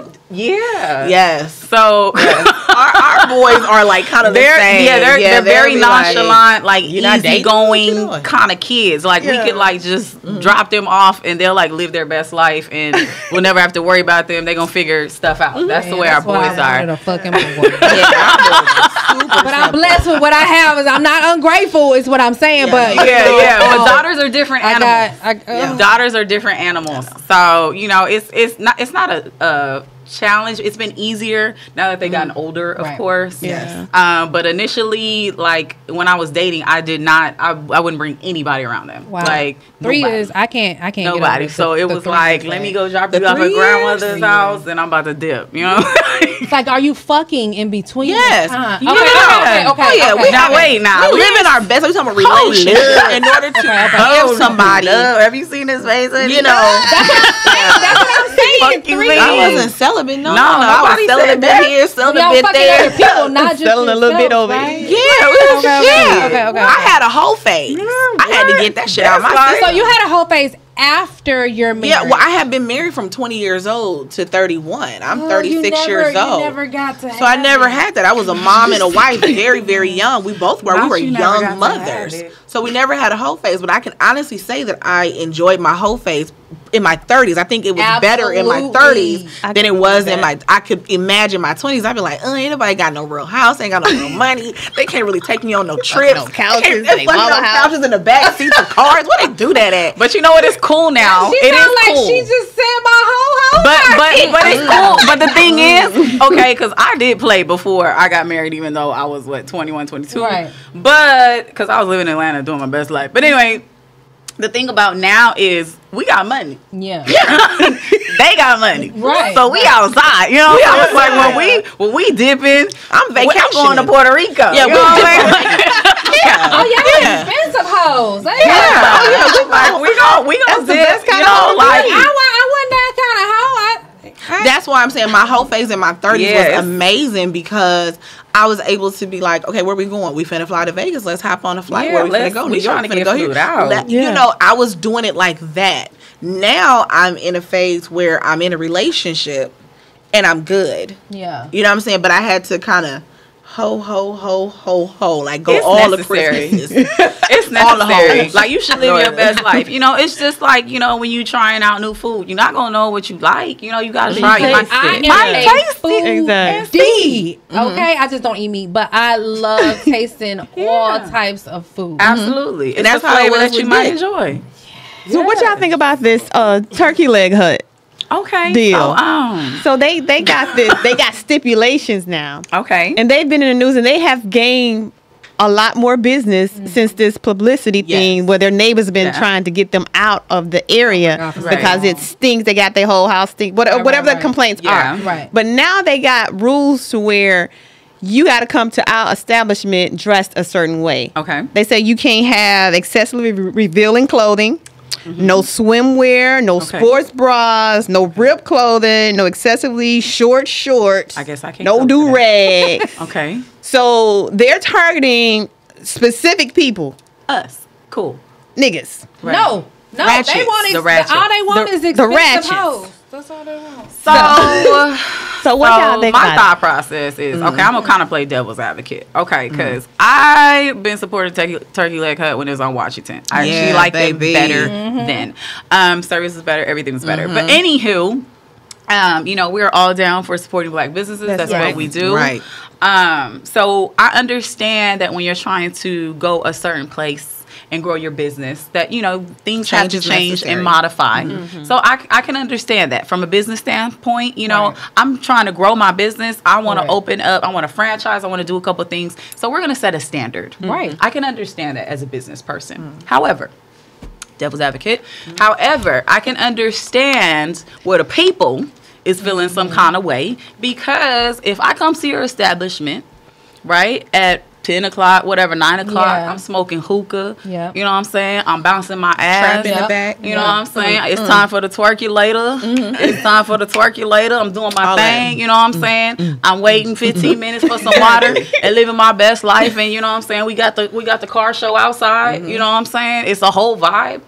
long? yeah, Yes. So Our boys are like kind of the same. they're very be like, nonchalant, like "You're not dating? What you easygoing doing?" kind of kids. Like we Yeah. could like just drop them off and they'll like live their best life and we'll never have to worry about them. They're gonna figure stuff out. That's the way our That's why boys I wanted are. a fucking boy. Yeah, our boys are super But I'm simple. blessed with what I have. Is I'm not ungrateful. Is what I'm saying. But Yeah. But daughters are different I animals. got. Daughters are different animals. So it's not a challenge. It's been easier now that they've gotten older, of Right. course. Yes. But initially, like when I was dating, I wouldn't bring anybody around them. Wow. Like 3 nobody. years. I can't. Get over Nobody. So it the was 3 like, years let me thing. go drop The you off 3 at years? grandmother's house, and I'm about to dip. It's like, are you fucking in between? Yes. Huh? Yeah. Okay. Oh, yeah, we Now have wait, now We live in our best. We talking about relationship in order to give somebody. Have you seen his face? You know, That's what I'm saying. Fuck you 3 mean? I years. wasn't celibate. No, No, I was nobody celibate said that. here, celibate Y'all fucking there. other people, not just Selling a little bit yourself, over right? here. Yeah, it was Okay, shit. okay. I had a whole phase. I had to get that shit out of my That's system. So you had a whole phase after your marriage. Yeah, well, I have been married from 20 years old to 31. I'm 36 years old. You never got to. So I never had that. I was a mom and a wife very, very young. We both were. We were young mothers. So we never had a whole phase. But I can honestly say that I enjoyed my whole phase in my 30s. I think it was better in my 30s than it was in my... I could imagine my 20s. I'd be like, ain't nobody got no real house. Ain't got no real money. They can't really take me on no trips. No couches. They fucking on couches in the back seats of cars. Where they do that at? But you know what? It's cool now. She It is sound like cool. she just said my whole But it's cool. But the thing is, okay, because I did play before I got married, even though I was 21, 22. Right. But because I was living in Atlanta doing my best life. But anyway, the thing about now is we got money. Yeah. They got money. Right. So we outside. You know what I'm saying? Like when we dipping, I'm I'm going to vacationing. Puerto Rico. Yeah, you know what I'm saying? Oh yeah, expensive hoes. Like, We gonna the dip, best kind you of know, hoe. like I wasn't that kind of hoe. That's why I'm saying my whole phase in my 30s Yes. was amazing because I was able to be like, okay, where we going? We finna fly to Vegas. Let's hop on a flight. Yeah, Where we finna let's- go? we New York. trying to Finna get go here. flued out. You Yeah. know, I was doing it like that. Now I'm in a phase where I'm in a relationship and I'm good. Yeah. You know what I'm saying? But I had to kind of like go It's all the necessary. Christmases. it's All the necessary. hoes. Like you should live your best life. You know, it's just like, you know, when you trying out new food, you're not gonna know what you like. You know, you gotta try. You might I might am a taste food it. Exactly. Okay, I just don't eat meat, but I love tasting all types of food. Absolutely, And it's that's a how it flavor was that you with might Dick. enjoy. So what y'all think about this turkey leg hut Okay, deal? So, So they got this. They got stipulations now, okay, and they've been in the news, and they have gained a lot more business since this publicity thing where their neighbors have been trying to get them out of the area because it stinks. They got their whole house stink. Whatever the complaints Yeah. are. Right. But now they got rules to where you got to come to our establishment dressed a certain way. Okay. They say you can't have excessively revealing clothing. No swimwear, no Okay. sports bras, no ripped clothing, no excessively short shorts. I guess I can't No come to that. do-rags. okay. So they're targeting specific people, Us, cool. niggas. Right. No, they Ratchets. want The ratchet. all they want The- is the expensive ratchets. hoes. That's all they want. So, So what y'all think my about thought process is okay. I'm gonna kind of play devil's advocate, okay? Because I've been supporting Turkey Leg Hut when it was on Washington. I actually Yeah, liked baby. it better then. Service was better, everything was better. But anywho, you know, we're all down for supporting Black businesses. That's right. what we do. Right. So I understand that when you're trying to go a certain place and grow your business, that, you know, things have Change to is change necessary. and modify. So I can understand that from a business standpoint. You know, Right. I'm trying to grow my business. I want Right. to open up. I want to franchise. I want to do a couple of things. So we're going to set a standard. Right. I can understand that as a business person. However, devil's advocate. However, I can understand where the people is feeling some kind of way, because if I come to your establishment, right, at 10 o'clock, whatever, 9 o'clock, Yeah. I'm smoking hookah. Yep. You know what I'm saying? I'm bouncing my ass. Trap in the back. You know what I'm saying? It's time for the twerky later. It's time for the twerky later. I'm doing my All that. thing. You know what I'm saying? I'm waiting 15 minutes for some water and living my best life. And you know what I'm saying? We got the car show outside. You know what I'm saying? It's a whole vibe.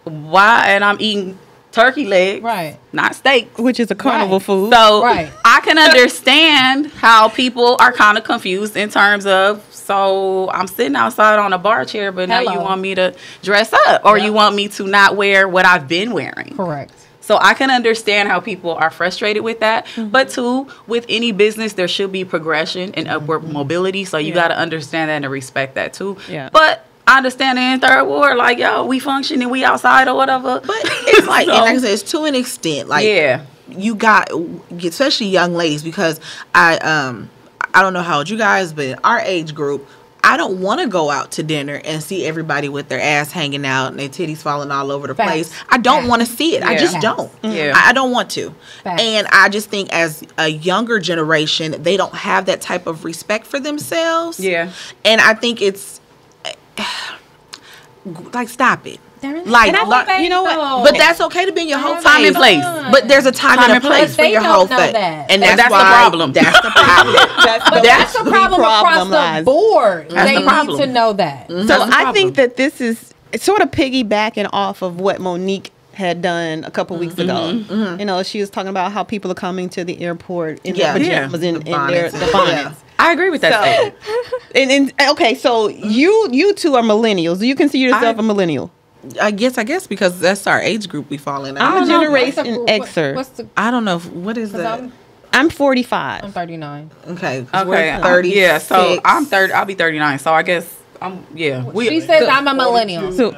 Why? And I'm eating turkey leg, Right. not steak. Which is a carnival Right. food. So Right. I can understand how people are kind of confused in terms of, so I'm sitting outside on a bar chair, but now you Hello. want me to dress up, or Yep. you want me to not wear what I've been wearing. Correct. So I can understand how people are frustrated with that. But too, with any business, there should be progression and upward mobility. So you got to understand that and respect that too. Yeah. But I understand in third ward, like, yo, we functioning, we outside or whatever. But it's like, So- and like I said, it's to an extent. Like, Yeah. you got, especially young ladies, because I don't know how old you guys, but in our age group, I don't want to go out to dinner and see everybody with their ass hanging out and their titties falling all over the Facts. place. I don't Facts. want to see it. I Yeah. just Facts. don't. Yeah. I don't want to. Facts. And I just think as a younger generation, they don't have that type of respect for themselves. Yeah. And I think it's like, stop it. There is- Like, And I like, think you know what? though- But that's okay to be in your whole Time and phase. place. But there's a time and a place But for they your don't whole know thing. that. And And that's that's the why problem. That's the problem. But that's the problem across the problemized. board. That's They the need problem. to know that. So That's the I problem. think that this is it's sort of piggybacking off of what Monique had done a couple weeks ago. You know, she was talking about how people are coming to the airport in Yeah. their Yeah. pajamas, in their bonnets. the bonnets. I agree with that statement. And okay, so you two are millennials. Do you consider yourself a millennial? I guess because that's our age group we fall in. I'm a What's the- Generation what- Xer. What's the? I don't know what is 'Cause that. I'm 45. I'm 39. Okay, 'cause Okay. we're 36. Yeah. So I'm 30. I'll be 39. So I guess yeah. She says I'm a millennial. So-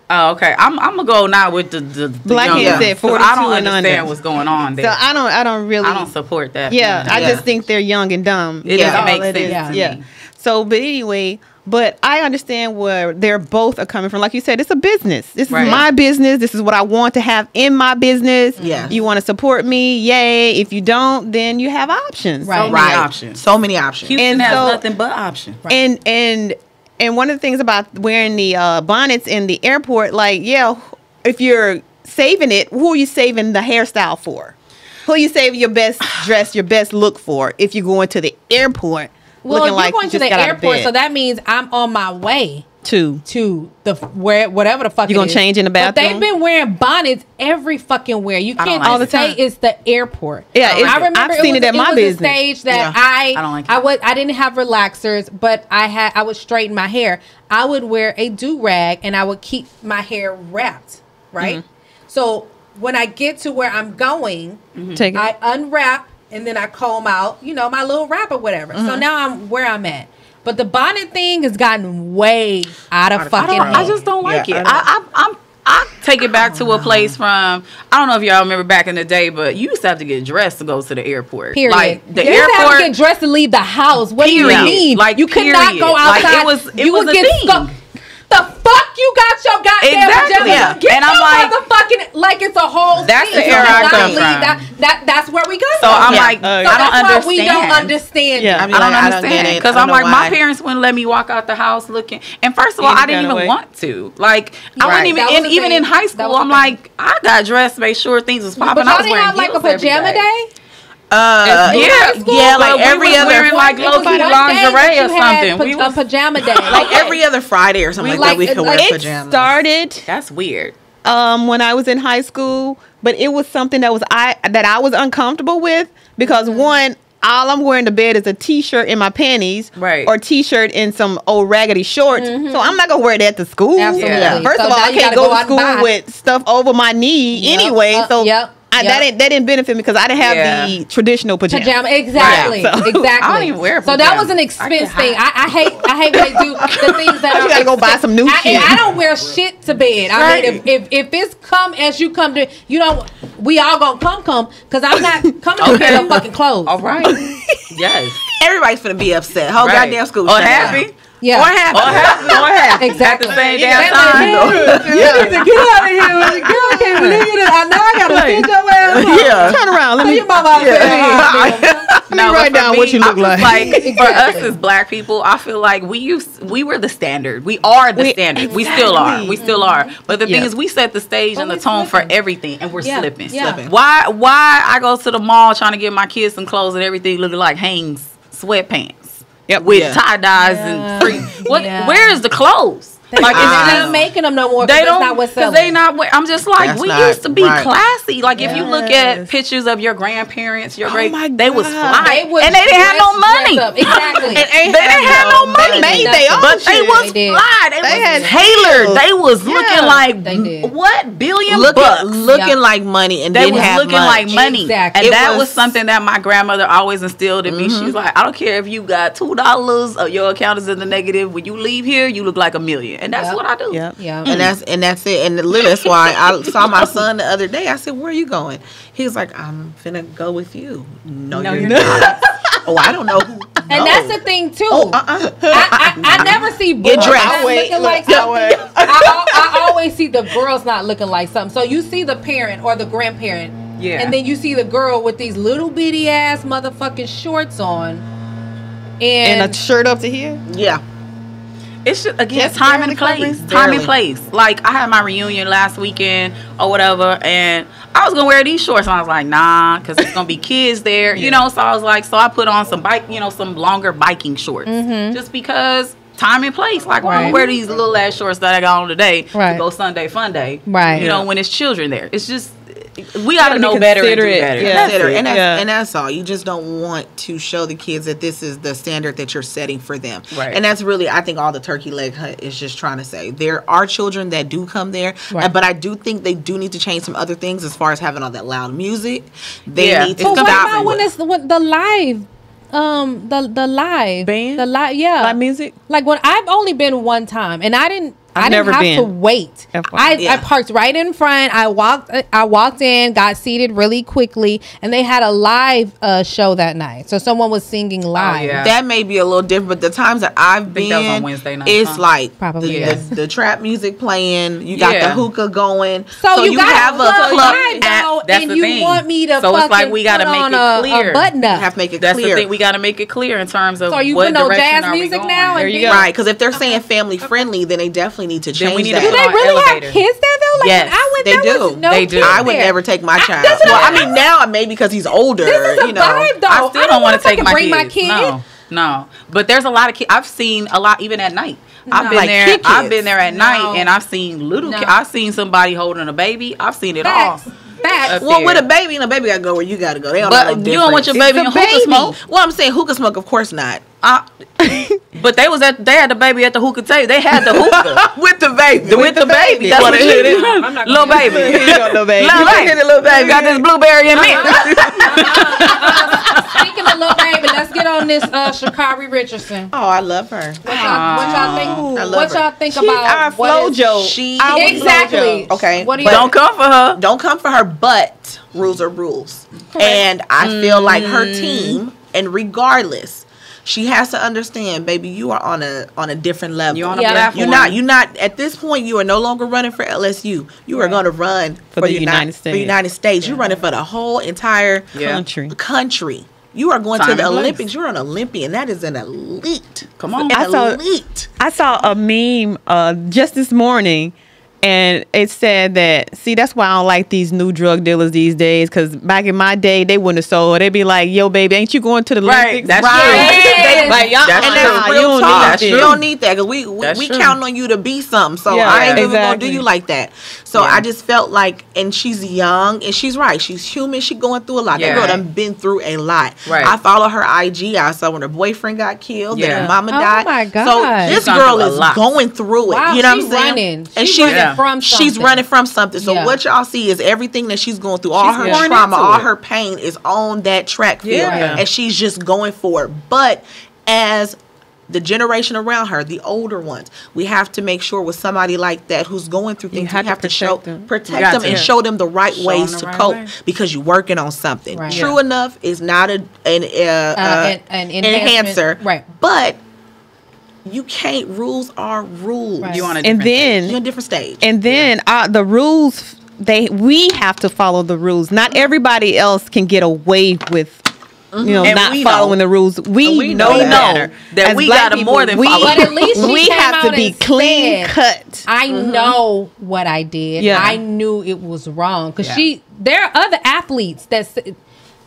Oh, okay. I'm gonna go now with the Black young Hill ones, said 'cause 42 I don't and understand under. what's going on there. So I don't really. I don't support that. Yeah, I Yeah. just think they're young and dumb. It That's doesn't all make it sense is. to Yeah. me. So, but anyway, but I understand where they're both are coming from. Like you said, it's a business. This is Right. my business. This is what I want to have in my business. Yes. You want to support me? Yay. If you don't, then you have options. Right. So many Right. options. So many options. Houston And has so- nothing but options. And And one of the things about wearing the bonnets in the airport, like, yeah, if you're saving it, who are you saving the hairstyle for? Who are you saving your best dress, your best look for if you're going to the airport? Well, looking if like you're going you to just the got out of airport, bed? so that means I'm on my way to the whatever the fuck You it gonna is. change in the But bathroom? they've been wearing bonnets every fucking where. You I don't can't like all the it. say it's the airport. Yeah, I remember I've seen it at my was business. a stage that Yeah. I don't like it. I didn't have relaxers, but I would straighten my hair. I would wear a do-rag and I would keep my hair wrapped, right? Mm-hmm. So when I get to where I'm going, take it. I unwrap and then I comb out, my little wrap or whatever. So now I'm where I'm at. But the bonnet thing has gotten way out of fucking hand. I just don't like Yeah, it. I take it back to a place from, I don't know if y'all remember back in the day, but you used to have to get dressed to go to the airport. Period. Like the you have to airport. get dressed to leave the house. What do you Period. mean? Like, you could not period. go Like, outside. it was you would a get thing. stuck. The fuck you got your goddamn Exactly. pajamas Yeah. on? Get And I'm your like- motherfucking like it's a whole. That's thing. the You era I cannot come leave from. That's where we go. So I'm Yeah. like, So I that's don't why understand. we don't understand. Yeah. it. I mean, I don't like, I don't understand get it. because I I'm don't like, know my why. parents wouldn't let me walk out the house looking. And first of all, Any I didn't kind of even way. want to. Like, I Right. wouldn't even. That was And the even thing. in high That school, was the I'm thing. like, I got dressed, made sure things was popping. But I y'all was didn't wearing have like a heels every pajama day. Yeah, yeah, like but we every was other wearing like It was low one key day lingerie that or you had something. We a was pajama day. Like every other Friday or something like that, we could wear It pajamas. started that's weird. when I was in high school, but it was something that I was uncomfortable with because one, all I'm wearing to bed is a t-shirt and my panties, Right. or t-shirt and some old raggedy shorts. So I'm not gonna wear that to school. Absolutely. Yeah. First So of all, now I you can't gotta go to out and school buy. with stuff over my knee Yep. anyway. So Yep. that didn't benefit me because I didn't have the traditional pajamas. Pajama, exactly, Right. So- exactly. I don't even wear So that was pajamas. an I expense get thing. I hate when they do the things that You are gotta go buy some new shit. I don't wear shit to bed. I Right. mean, if it's come as you come to, we all gonna come because I'm not coming to wear no fucking clothes. All right. Yes. Everybody's gonna be upset. Whole Right. goddamn school. Or shut down. happy. Yeah. Or happy. Or happy. Exactly. At the same Yeah, damn time. You need to get out of here. Girl, I can't believe it. I know I gotta send your ass home. Yeah. Turn around. Let Tell me your mama I said, "Hey, No, but write for down what you look I'm just like. for us Exactly. as black people, I feel like we were the standard. We are the standard. We still are. We still are. But the thing Yeah. is, we set the stage and the we tone for slipping. everything, and we're Yeah, slipping. yeah. Slipping. Why I go to the mall trying to get my kids some clothes and everything looking like Hanes sweatpants. Yep. With Yeah. tie dyes Yeah. and free. What? Yeah. Where is the clothes? Like, it's they're just- not making them no more. they That's don't not what's because selling. they not. I'm just like That's we not used to be right. classy. Like if you look at Yes. pictures of your grandparents, your great, my they was God. fly, They was and they didn't have no dressed money. up. Exactly. They didn't have no money. They made their own But they shit. was They did. fly. They They was had tailored. skills. They was looking Yeah. like They did. what billion bucks. Looking Yeah. like money and They didn't was have looking much. like money, Exactly. and It that was was- something that my grandmother always instilled in me. She was like, "I don't care if you got $2, your account is in the negative. When you leave here, you look like $1 million," and that's Yep. what I do. Yep. Yeah. And that's it. And literally, that's why I saw my son the other day. I said, "Where are you going?" He was like, "I'm finna go with you." No, you're not. Oh, I don't know who. And No. that's the thing too. Uh-uh. I never see boys dressed. not looking like something. I always see the girls not looking like something. So you see the parent or the grandparent, Yeah. and then you see the girl with these little bitty ass motherfucking shorts on, And a shirt up to here. Yeah. It's just, again, Just time barely and place. covering. Time Barely. and place. Like, I had my reunion last weekend or whatever, and I was going to wear these shorts, and I was like, nah, because it's going to be kids there, you know? So I was like, so I put on some longer biking shorts. Just because time and place. Like, why Right. I wear these little ass shorts that I got on today Right. to go Sunday fun day. Right. You know, when it's children there. It's just, we got to be know better and do considerate. better. Yeah. That's Consider. it. And that's all. You just don't want to show the kids that this is the standard that you're setting for them. Right. And that's really, I think, all the turkey leg hut is just trying to say. There are children that do come there, Right. but I do think they do need to change some other things as far as having all that loud music. They Yeah. need to It's But what stop. about when it's the live? The live Band? the live, yeah, Live music. Like when I've only been one time, and I didn't I didn't have to wait. I parked right in front. I walked in, got seated really quickly, and they had a live show that night. So someone was singing live. Oh, yeah. That may be a little different, but the times that I've been, that was on Wednesday night, it's like probably the trap music playing. You got the hookah going. So you have a club at, that's and the you thing. want me to so it's like we got to make it clear. A button up. You have to make it That's clear. the thing. We got to make it clear in terms of so are you what putting on direction jazz are we music going. now? There you go. Right, because if they're saying family friendly, then they definitely need to change we need that. to Do they on really elevator. have kids there though? Like Yes, when I went, they there do. was no They do. kids I would there. never take my child. that's what Well, I- I mean, now maybe because he's older. This is a you know, vibe though. I still don't want to take bring my kids. kid. No. But there's a lot of kids. I've seen a lot even at night. I've been Like there. kid I've kids. been there at night, and I've seen little. No. I've seen somebody holding a baby. I've seen it all. Facts. well, with a baby, and a baby got to go where you got to go. They don't know But no you don't want your difference. baby in It's a hookah smoke. Well, I'm saying hookah smoke, of course not. But they had the baby at the hookah table. They had the hookah With the baby. with the baby. That's what hit it is. I'm not Little baby. Little baby. Little baby. Little baby. Got this blueberry and mint. Speaking of little baby, let's get on this Sha'Carri Richardson. Oh, I love her. What y'all think? I love What her. y'all think She's about our what is- Flojo. She Exactly. Okay. What do you Don't come for her. Don't come for her, but rules are rules. And I feel like her team, and regardless, she has to understand, baby, you are on a different level. You're on a Yeah. platform. You're not at this point. You are no longer running for LSU. You are going to run for the United For the United States. You're running for the whole entire country. You are going to Time the and place. Olympics. You're an Olympian. That is an elite. Come on. Elite. I saw a meme just this morning, and it said that, see, that's why I don't like these new drug dealers these days, because back in my day, they wouldn't have sold. They'd be like, yo, baby, ain't you going to the Olympics? That's Right. true. Yes. Like, y'all, That's And true. that's you real don't talk. need That's this. You don't need that because That's we true. count on you to be something. So Yeah, I ain't even gonna exactly. do you like that. So Yeah. I just felt like, and she's young and she's right. She's human. She going through a lot. Yeah. That girl done been through a lot. Right. I follow her IG. I saw when her boyfriend got killed. Then Yeah. her mama Oh died. my God. So this She's gone girl through a is lot. going through it. Wow, you know she's what I'm saying? running. And She's she's running from she's something. running from something. So Yeah. what y'all see is everything that she's going through. All She's her pouring trauma, into all it. her pain is on that track field, Yeah. and she's just going for it. But as the generation around her, the older ones, we have to make sure with somebody like that who's going through things, have we have to to show protect them. You protect got them to. and show them the right Show ways them to the right cope way. because you're working on something. Right. True enough is not an An enhancer, right? But you can't. Rules are rules. Right. You on a And different then, You're on a different stage. and then the rules, we have to follow the rules. Not everybody else can get away with, And not we following know. the rules. We know that As we black gotta more than we, follow. But at least she we came have to out be and clean said, cut. I know what I did. Yeah. I knew it was wrong because Yeah. there are other athletes that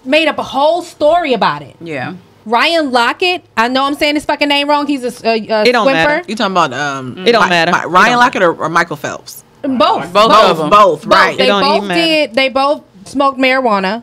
made up a whole story about it. Yeah. Ryan Lockett, I know I'm saying his fucking name wrong. He's a It don't swimmer. matter. You talking about It don't matter. Ryan Lockett or Michael Phelps? Both. Both of them. Both, right? They It don't both even matter. did. They both smoked marijuana.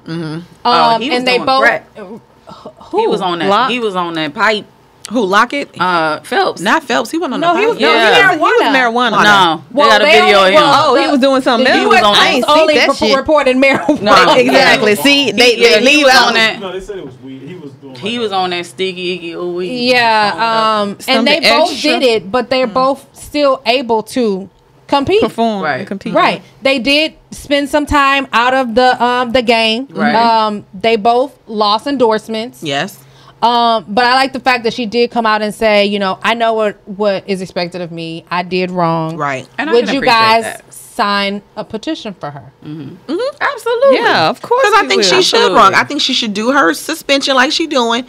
Oh, he was and they doing both. crack. Who? He was on that. Lock? He was on that pipe. Who, Lockett? Phelps. Not Phelps. He wasn't on No, the he was. podcast. No, Yeah. he He was marijuana. No, Well, they got a they video only- of him. well, Oh, he was doing something The else. U.S. I ain't only seen that shit. reported marijuana. No. Exactly. See, they Yeah, he leave was out on that. No, they said it was weed. He was doing. He was on that sticky icky ooh wee. Yeah, and they Something both extra. did it, but they're both still able to compete. perform Right. and compete. Right. They did spend some time out of the game. Right. They both lost endorsements. Yes. But I like the fact that she did come out and say, I know what is expected of me. I did wrong. Right. And I Would can you appreciate guys that. sign a petition for her? Absolutely. Yeah, of course. Because I we think will. she should Absolutely. run. I think she should do her suspension like she doing.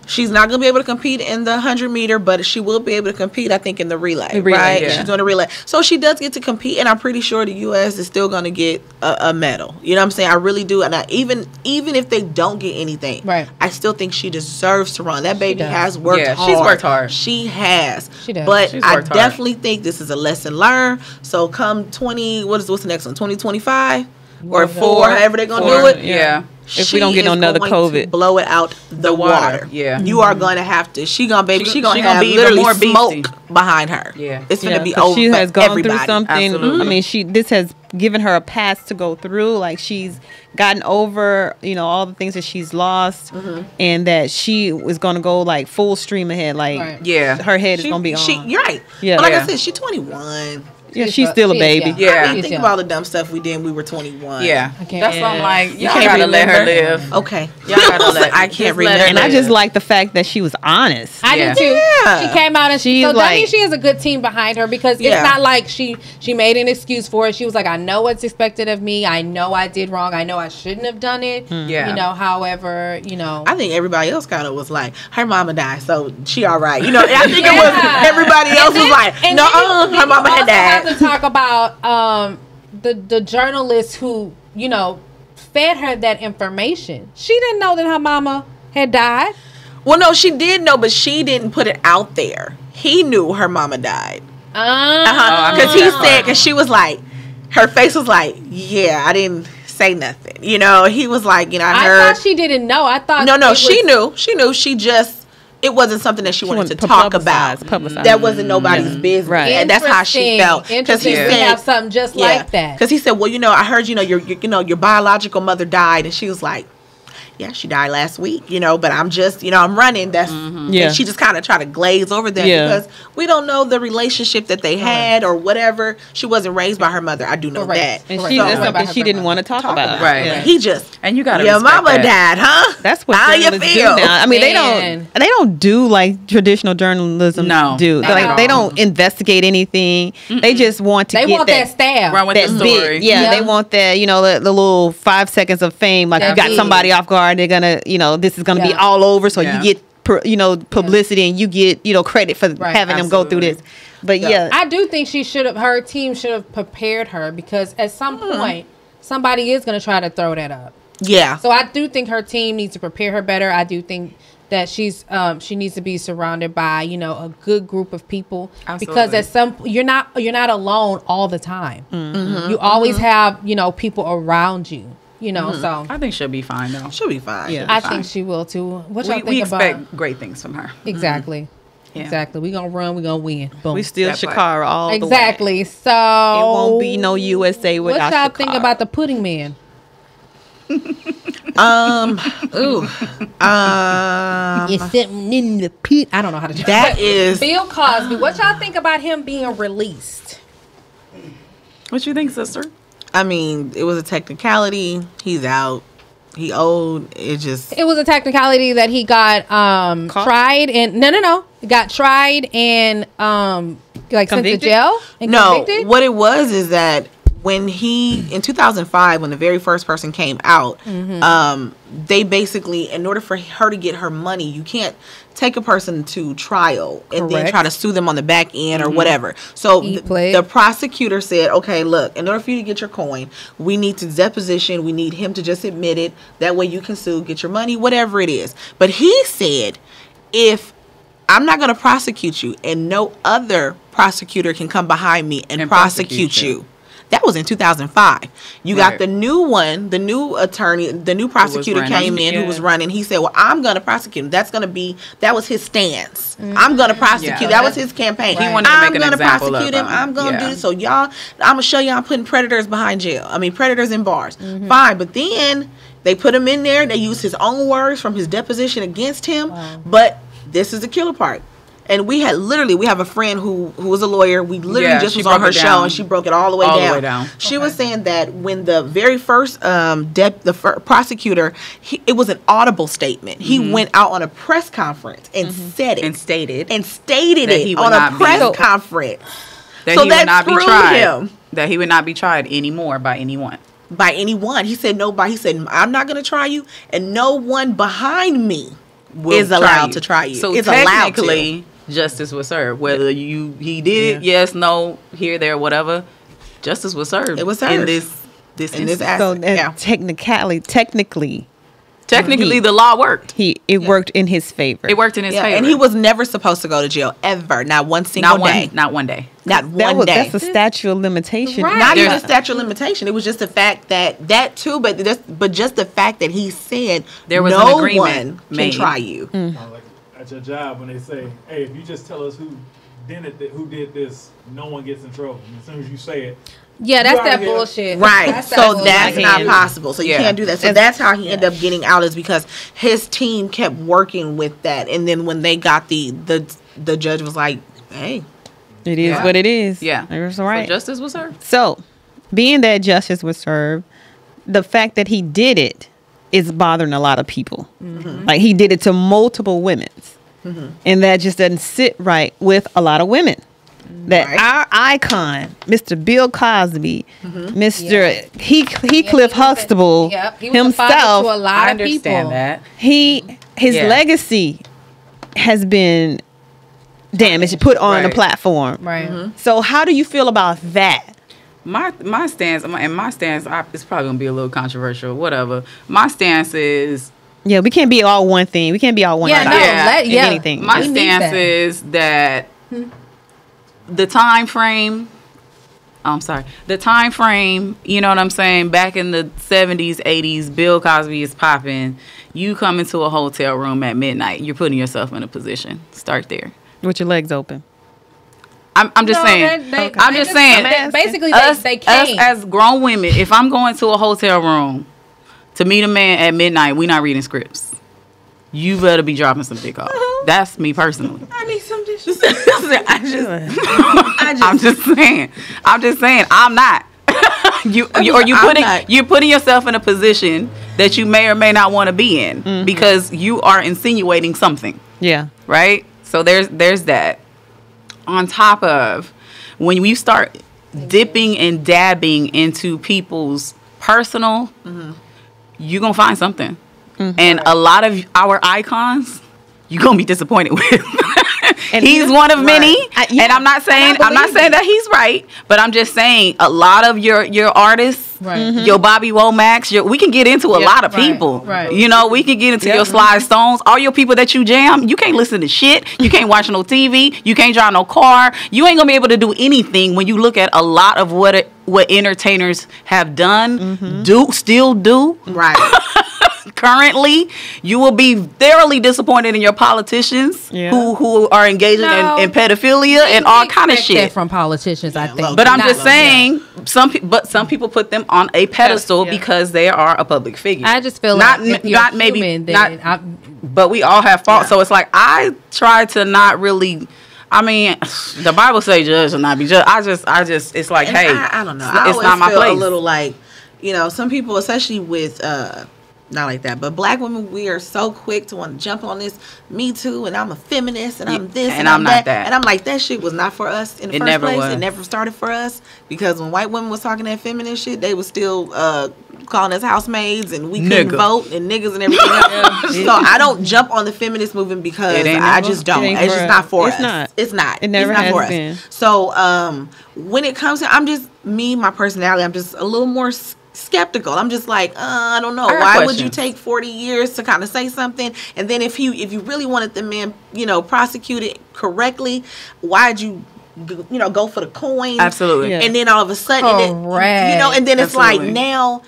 She's not going to be able to compete in the 100 meter, but she will be able to compete, I think, in the relay. Right? yeah. She's doing a relay. So she does get to compete, and I'm pretty sure the U.S. is still going to get a medal. You know what I'm saying? I really do. And even if they don't get anything, Right. I still think she deserves to run. That baby does. has worked Yeah, hard. she's worked hard. She has. She does. But She's I worked hard. definitely think this is a lesson learned. So come what's the next one? 2025? Or 4, however they're going to do it. Yeah. If we don't get another COVID. Blow it out the water. Yeah. You are going to have to. She gonna gonna have be even literally more beastie. smoke behind her. Yeah. It's gonna be 'cause over. she has for gone everybody. through something. Absolutely. I mean, this has given her a path to go through. Like, she's gotten over, all the things that she's lost, and that she was gonna go like full stream ahead. Like, Right. Yeah. her head is gonna be on. You're right. Yeah. But like Yeah. I said, she's 21. Yeah, she's still a baby. Yeah. I mean, think of all the dumb stuff we did when we were 21. Yeah. I can't- That's why I'm like, y'all can't gotta let her remember? live. Okay. Y'all gotta let. I just can't let her remember. And I live. just like the fact that she was honest. I Yeah. do too. Yeah. She came out and She's so that like- means she has a good team behind her, because Yeah. it's not like she made an excuse for it. She was like, I know what's expected of me. I know I did wrong. I know I shouldn't have done it. Yeah. However, I think everybody else kind of was like, her mama died, so she all right. I think it was everybody else was like, and no, then you her mama had also have died. to talk about the journalist who fed her that information. She didn't know that her mama had died. Well, no, she did know, but she didn't put it out there. He knew her mama died. Because he said, because she was like, her face was like, yeah, I didn't say nothing. He was like, I heard. I thought she didn't know. I thought No, she knew. She knew. She just, it wasn't something that she wanted to talk about. Publicize. That wasn't nobody's business. Right. And that's how she felt. Interesting. We have something just like that. Because he said, well, I heard, your biological mother died. And she was like, yeah, she died last week, but I'm just, I'm running. That's, Yeah. and she just kind of tried to glaze over that because we don't know the relationship that they had or whatever. She wasn't raised by her mother. I do know that. And Correct. that's So- something she didn't want to talk about. Right. Yeah. He just, And you gotta your respect mama that. died, huh? That's what How you journalists do feel? now. I mean, Man. they don't do like traditional journalism. No. do Not at like they all. don't investigate anything. They just want to They get want that stab. Run with that the bit. story. Yeah, Yeah. they want that. The little 5 seconds of fame. Like, That you got big. somebody off guard. They're gonna, this is gonna be Yeah. all over. So Yeah. you get publicity and you get credit for Right. having them go through Absolutely. this. But yeah, I do think her team should have prepared her, because at some point somebody is going to try to throw that up. Yeah. So I do think her team needs to prepare her better. I do think that she needs to be surrounded by a good group of people, because Absolutely. you're not alone all the time. You always have people around you. So I think she'll be fine though. She'll be fine. Yeah. I think she will too. What y'all We think expect about? great things from her. Exactly. Yeah. Exactly. We gonna run. We gonna win. Boom. we still That part. Sha'Carri all the way. Exactly. So It won't be no USA What without y'all Sha'Carri. think about the Pudding Man? It's sitting in the pit. I don't know how to do That is, Bill Cosby. What y'all think about him being released? What you think, sister? I mean, it was a technicality. He's out. He owed. It just. It was a technicality that he got tried and no. He got tried and sent to Convicted? jail and No, convicted. what it was is that when in 2005, when the very first person came out, they basically, in order for her to get her money, you can't take a person to trial and then Correct. try to sue them on the back end or whatever. So the prosecutor said, okay, look, in order for you to get your coin, we need to deposition. We need him to just admit it. That way you can sue, get your money, whatever it is. But he said, if I'm not going to prosecute you and no other prosecutor can come behind me and prosecute you. That was in 2005. You got the new one, the new attorney, the new prosecutor came in who was running. He said, well, I'm going to prosecute him. That was his stance. I'm going to prosecute. Yeah. That was his campaign. He wanted to make an I'm going to example prosecute of him. him. I'm going to Yeah. do this. So y'all, I'm going to show y'all I'm putting predators behind jail. Predators in bars. Fine. But then they put him in there. They used his own words from his deposition against him. Wow. But this is the killer part. And we have a friend who was a lawyer. We literally just was on her show and she broke it all the way down. She was saying that when the very first prosecutor, it was an audible statement. He went out on a press conference and said it. And stated it on a press conference. That he would not be tried. That he would not be tried anymore by anyone. By anyone. He said nobody. He said, I'm not going to try you and no one behind me is allowed to try you. So it's technically, justice was served. Whether he did it, yes, no, here, there, whatever, justice was served. It was served in this aspect. So technically, Technically, the law worked. It worked in his favor. It worked in his favor. And he was never supposed to go to jail ever. Not one single day. Not one day. Not one day. That's a statute of limitation. Right. Not even a statute of limitation. It was just the fact that too, but just the fact that he said there was no an agreement one made. can try you. Like at your job when they say, "Hey, if you just tell us who did this, no one gets in trouble." And as soon as you say it, Yeah, that's You that out here. bullshit. Right. That's that So bullshit. that's not possible. So you Yeah. can't do that. So that's how he ended up getting out, is because his team kept working with that. And then when they got the judge was like, hey. It is what it is. Yeah. That's right. So justice was served. So, being that justice was served, the fact that he did it is bothering a lot of people. Like, he did it to multiple women. And that just doesn't sit right with a lot of women. That our icon, Mr. Bill Cosby, Mr. Heathcliff Huxtable He was a father himself, to a lot I of people. understand that. his legacy has been damaged, put on the Right. platform. Right. So how do you feel about that? My stance, it's probably gonna be a little controversial. Whatever. My stance is, Yeah, we can't be all one thing. We can't be all one Yeah, side no, in yeah. anything. my We need stance that. is that the time frame. The time frame. You know what I'm saying? Back in the 70s, 80s, Bill Cosby is popping. You come into a hotel room at midnight. You're putting yourself in a position. Start there. With your legs open. I'm just saying. I'm just saying. Basically, Us they can't. as grown women, if I'm going to a hotel room to meet a man at midnight, we not reading scripts. You better be dropping some dick off. That's me personally. I need some dishes. I'm just saying. I'm not. You're putting yourself in a position that you may or may not want to be in because you are insinuating something. Yeah. Right? So there's that. On top of, when you start dipping and dabbing into people's personal, you're going to find something. And a lot of our icons, you're going to be disappointed with. And he's one of many. And I'm not saying that he's right, but I'm just saying a lot of your artists, your Bobby Womack's, we can get into a lot of people. Right. You know, we can get into your Sly Stones, all your people that you jam. You can't listen to shit. You can't watch no TV. You can't drive no car. You ain't gonna be able to do anything when you look at a lot of what entertainers have done, still do. Right. Currently, you will be thoroughly disappointed in your politicians who are engaging in pedophilia and all kind of shit from politicians. I think, but I'm just saying, some people put them on a pedestal because they are a public figure. I just feel not like if you're not maybe human, not, then but we all have fault. So it's like I try to not really. I mean, the Bible says judge and not be judged. I just it's like, And hey, I don't know. It's not my feel place. A little like, some people, especially with not like that, but black women, we are so quick to want to jump on this Me Too, and I'm a feminist, and I'm this, and I'm not that. And I'm like, that shit was not for us in the first place. Was. It never started for us, because when white women was talking that feminist shit, they was still calling us housemaids, and we couldn't vote, and niggas and everything else. So I don't jump on the feminist movement because I just don't. It's just not for us. It's not. It never has been. So when it comes to, my personality, I'm just a little more skeptical. I'm just like, I don't know. Why would you take 40 years to kind of say something? And then if you really wanted the man, prosecuted correctly, why'd you go for the coin? Absolutely. And then all of a sudden, and then it's like now,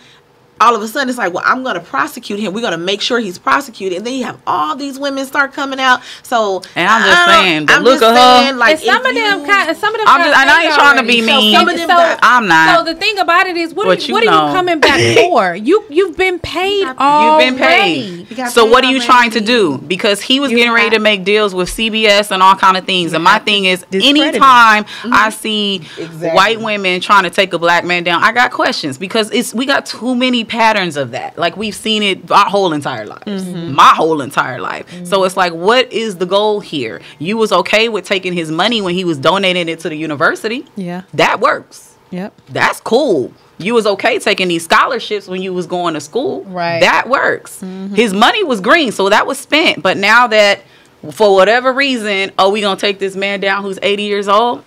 all of a sudden it's like, well, I'm going to prosecute him. We're going to make sure he's prosecuted. And then you have all these women start coming out. So, and I'm just saying, I'm look just at saying, her. like, some of them. I ain't trying to be mean. I'm not. So the thing about it is, what are you know. coming back for? You've been paid already. You've been paid. So what are you trying to do? Because he was getting ready to make deals with CBS and all kind of things. And my thing is, anytime I see white women trying to take a black man down, I got questions, because we got too many patterns of that. Like, we've seen it our whole entire lives. My whole entire life. So it's like, what is the goal here? You was okay with taking his money when he was donating it to the university. Yeah. That works. Yep. That's cool. You was okay taking these scholarships when you was going to school. Right. That works. His money was green, so that was spent. But now that, for whatever reason, we gonna take this man down who's 80 years old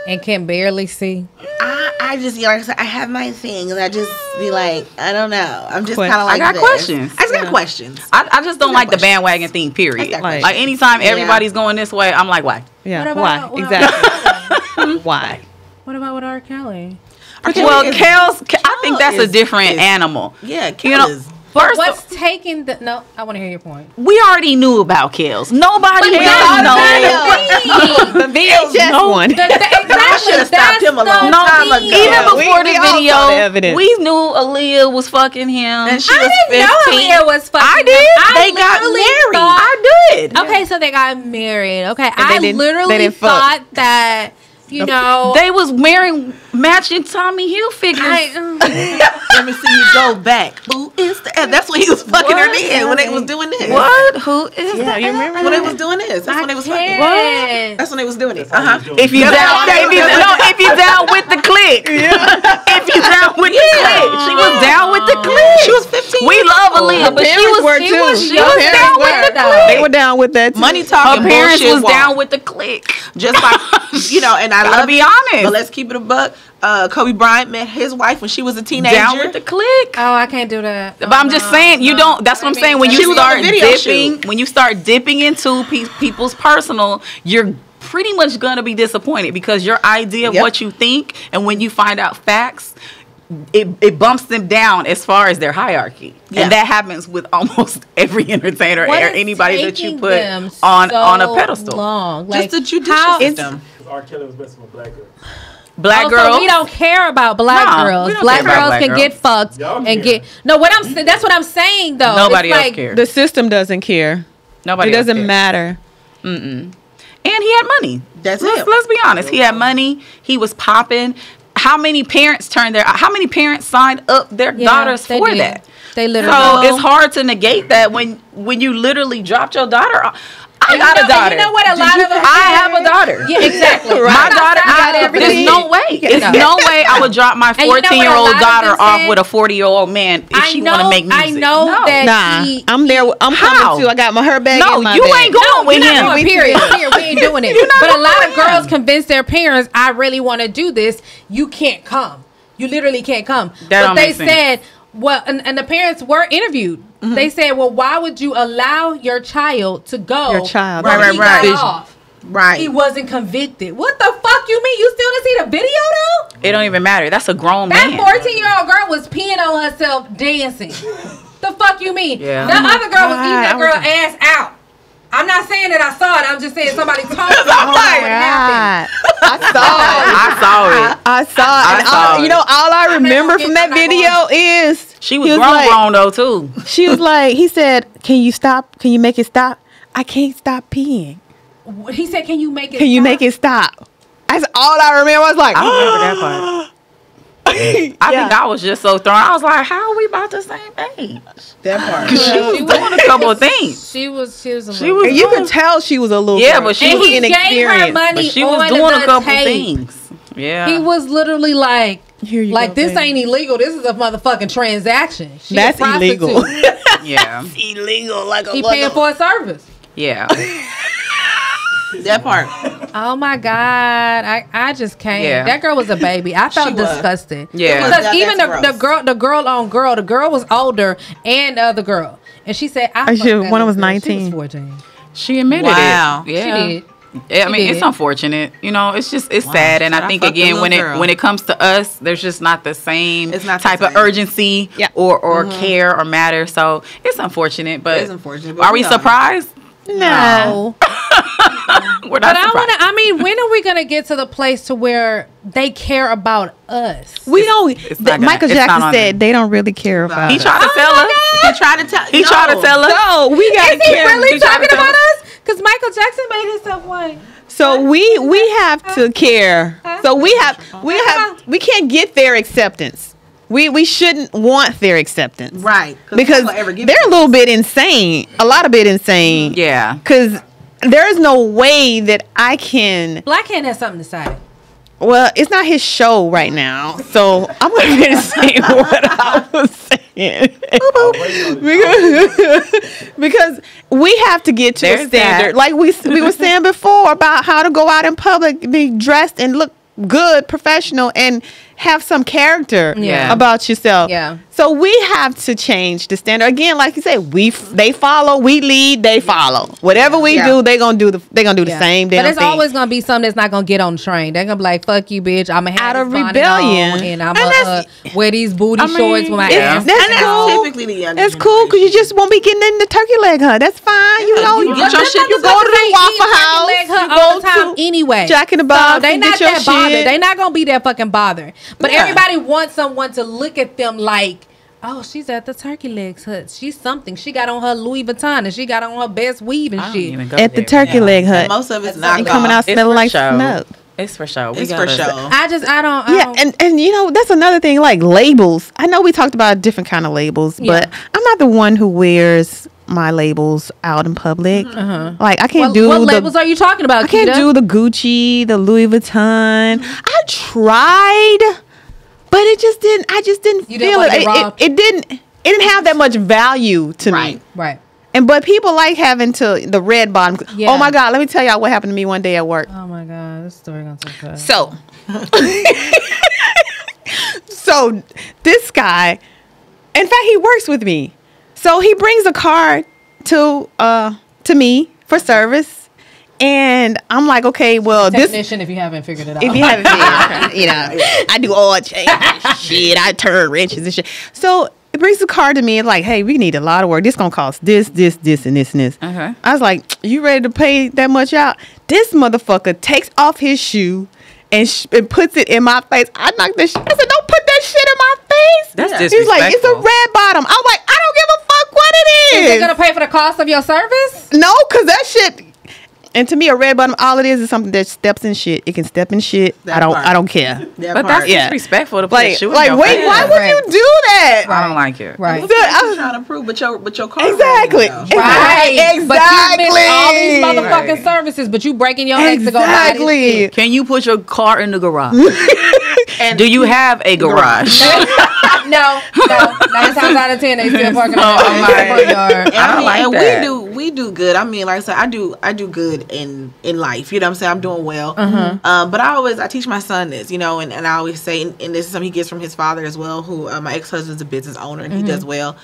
and can barely see. I I just, like I said, I have my things. I just be like, I don't know. I'm just kind of I like got this. questions. I just got questions. I just don't like the bandwagon thing, I period. got Like questions. anytime everybody's going this way, I'm like, why? Yeah. What Why? about Exactly. Why? What about with R. Kelly? Well, Kale's, I think that's a is- different is- animal. Yeah, You know, is. first What's taking the? No, I want to hear your point. we already knew about Kales. Nobody But else that's knows. The VHS No. one. I should have stopped him a long time ago. Even Yeah, before we the all saw the video, evidence. we knew Aaliyah was fucking him. And she I was didn't know 15. Aaliyah was fucking. I did. him. They got literally married. thought- I did. Okay, so they got married. Okay, they I didn't- literally they didn't fuck. thought that you know They was wearing matching Tommy Hilfiger. Let me see you go back. Who is that? That's when he was fucking her then when they was doing this. What? Who is Yeah, that? you remember When they that? was doing this. That's when they was fucking. What? That's when they was doing it. That's all he's doing. If you Yeah, down, that's if you, no, if you down with the click, if you down with the click, she was down with the click. She was 15. We love Aaliyah, but she Parents was were she too. was she Her was parents down were. with the click. They were down with that too. Money Her talking. parents bullshit was walk. down with the click. Just like and I Gotta love be it, honest. But let's keep it a buck. Kobe Bryant met his wife when she was a teenager. Down with the click. Oh, I can't do that. But I'm just saying, you don't. That's what I'm saying. When She you was on start the video dipping, shoot. when you start dipping into people's personal, you're pretty much gonna be disappointed because your idea of Yep. what you think, and when you find out facts, it bumps them down as far as their hierarchy, Yeah. and that happens with almost every entertainer What or is anybody that you taking put them on a so pedestal. long? Just Like, the judicial how- system. R. Kelly was messing with black girls. Black Oh, girls. so we don't care about black No, girls. we don't Black care about girls black can girls. get fucked Y'all and care. get no. What I'm saying, that's what I'm saying though. Nobody It's else like, cares. The system doesn't care. Nobody. It else doesn't cares. matter. And he had money. That's let's, it. Let's be honest. He had money. He was popping. How many parents how many parents signed up their Yeah, daughters they for did. that? They literally. So it's hard to negate that when you literally dropped your daughter off. I And got you a know- daughter. and you know what? A lot of them- I have a daughter. Yeah, exactly. My Right. daughter, got everything. there's no way. There's no way I would drop my And you know what a 14-year-old lot of daughter them off said? with a 40-year-old man if she want to make music. I know No. that Nah, he. I'm there. I'm How? coming too. I got her bag. No, and my you bag. ain't going with You're not him. going, period. Period. We ain't doing it. You're not But a going lot with of girls him. convince their parents, I really want to do this. You can't come. You literally can't come. That but don't they make sense. said, well, and the parents were interviewed. They said, well, why would you allow your child to go? Your child. when Right, he right, got right. off? Right. He wasn't convicted. What the fuck you mean? You still didn't see the video though? It don't even matter. That's a grown That man. 14-year-old girl was peeing on herself dancing. The fuck you mean? Yeah. The other girl was eating that God, girl ass out. I'm not saying that I saw it. I'm just saying somebody told me Oh what my happened. God. I saw it. I saw it. I saw it. I And saw all, it. you know, all I remember gonna from get- that I'm not video is She was he grown though too. She was like, he said, "Can you stop? Can you make it stop? I can't stop peeing. He said, "Can you make it? Can you stop?" make it stop?" That's all I remember. I was like, I don't remember that part. I think I was just so thrown. I was like, "How are we about the same age?" That part. She was doing a couple of things. She was. She was And you could tell she was a little Yeah, girl. but she She And was he gave her inexperienced. money But she was on doing the a couple tape. things. Yeah. He was literally like, Here you like go, this baby. ain't illegal. This is a motherfucking transaction. She a That's prostitute. illegal. Yeah. illegal, like a He paying for a service. Yeah. That part. Oh my God. I just can't. Yeah. That girl was a baby. I felt She was. disgusted. Yeah. Because That's even the gross. girl was older and the other girl. And she said, I fucked that one was little girl. She 19. was 14. She admitted Wow. it. Yeah. She did. Yeah, I mean, did. it's unfortunate. You know, it's sad, and Should I I think fuck the again when little girl? when it comes to us, there's just not the same It's not the type of same. urgency Yeah. or care or matter. So it's unfortunate, but It is unfortunate, but are we we know. surprised? No. We're But not surprised. I mean, when are we going to get to the place to where they care about us? We don't. it's not gonna- Michael it's not Jackson on said them. they don't really care about He us. tried to tell us. He tried to tell. He tried to tell us. No, we got to Is he care. really He tried talking to tell about us. us? Because Michael Jackson made himself white. So we have to care. So we can't get their acceptance. We shouldn't want their acceptance. Right. Because they're a little bit insane. A lot of bit insane. Yeah. Because there is no way that I can. Black Hand has something to say. Well, it's not his show right now, so I'm going to say what I was saying. Because we have to get to a There's standard, that. like we were saying before about how to go out in public, be dressed and look good, professional, and have some character Yeah. about yourself. Yeah. So we have to change the standard. Again, like you said, they follow, we lead, they follow. Whatever we do, they gonna do the same damn But it's thing. always gonna be something that's not gonna get on the train. They're gonna be like, "Fuck you, bitch! I'm gonna have Out of this bonnet rebellion. on, and I'm gonna wear these booty shorts with my ass." That's cool. Typically the younger That's cool because you just won't be getting in the turkey leg hut. That's fine. You know, you get your shit. You go to the Waffle House. You all go the time to anyway. Jack in the Box. So they and not get your that bothered. shit. They not gonna be that fucking bothered. But Yeah. everybody wants someone to look at them like, oh, she's at the turkey legs hut. She's something. She got on her Louis Vuitton and she got on her best weave and I don't shit. even go At the there. turkey leg hut. And most of it's not And coming out It's smelling for like show. smoke. It's for show. It's for show. I don't. Yeah, and you know that's another thing. Like labels. I know we talked about different kind of labels, but I'm not the one who wears my labels out in public. Like I can't do what the labels are you talking about? I can't Keita? do the Gucci, the Louis Vuitton. I tried, but it just didn't. I just didn't You didn't feel want it. it raw? It didn't have that much value to me. Right. And but people like having the red bottom. Yeah. Oh my God! Let me tell y'all what happened to me one day at work. Oh my God, this story gonna take fast. So, so this guy, in fact, he works with me. So he brings a card to me for service, and I'm like, okay, well, this. Technician, if you haven't figured it out. If you haven't figured, you know, I do oil change and shit. I turn wrenches and shit. So it brings the card to me and like, hey, we need a lot of work. This gonna cost this, and this, and this. Okay. I was like, you ready to pay that much out? This motherfucker takes off his shoe and puts it in my face. I knocked this shit. I said, don't put that shit in my face. That's He's like, it's a disrespectful. red bottom. I'm like, I don't give a fuck what it Is is. it gonna pay for the cost of your service? No, because that shit. And to me, a red bottom, all it is something that steps in shit. It can step in shit. That part. I don't care. But that's Yeah. disrespectful to put a Like, shoe in like, your wait, face. why would you do that? I don't like it. Right. Dude, What you trying to prove? But your car. Exactly. Right. Exactly. But you miss all these motherfucking Right. services, but you breaking your legs to go buy this Exactly. shit. Can you put your car in the garage? And do you have a garage? No. 9 times out of 10, they still parking So, on I'm the like- front yard. And I don't like and that. we do good. I mean, like I said, I do good in life. You know what I'm saying? I'm doing well. But I teach my son this, you know, and I always say, and this is something he gets from his father as well, who my ex-husband's a business owner and he does well.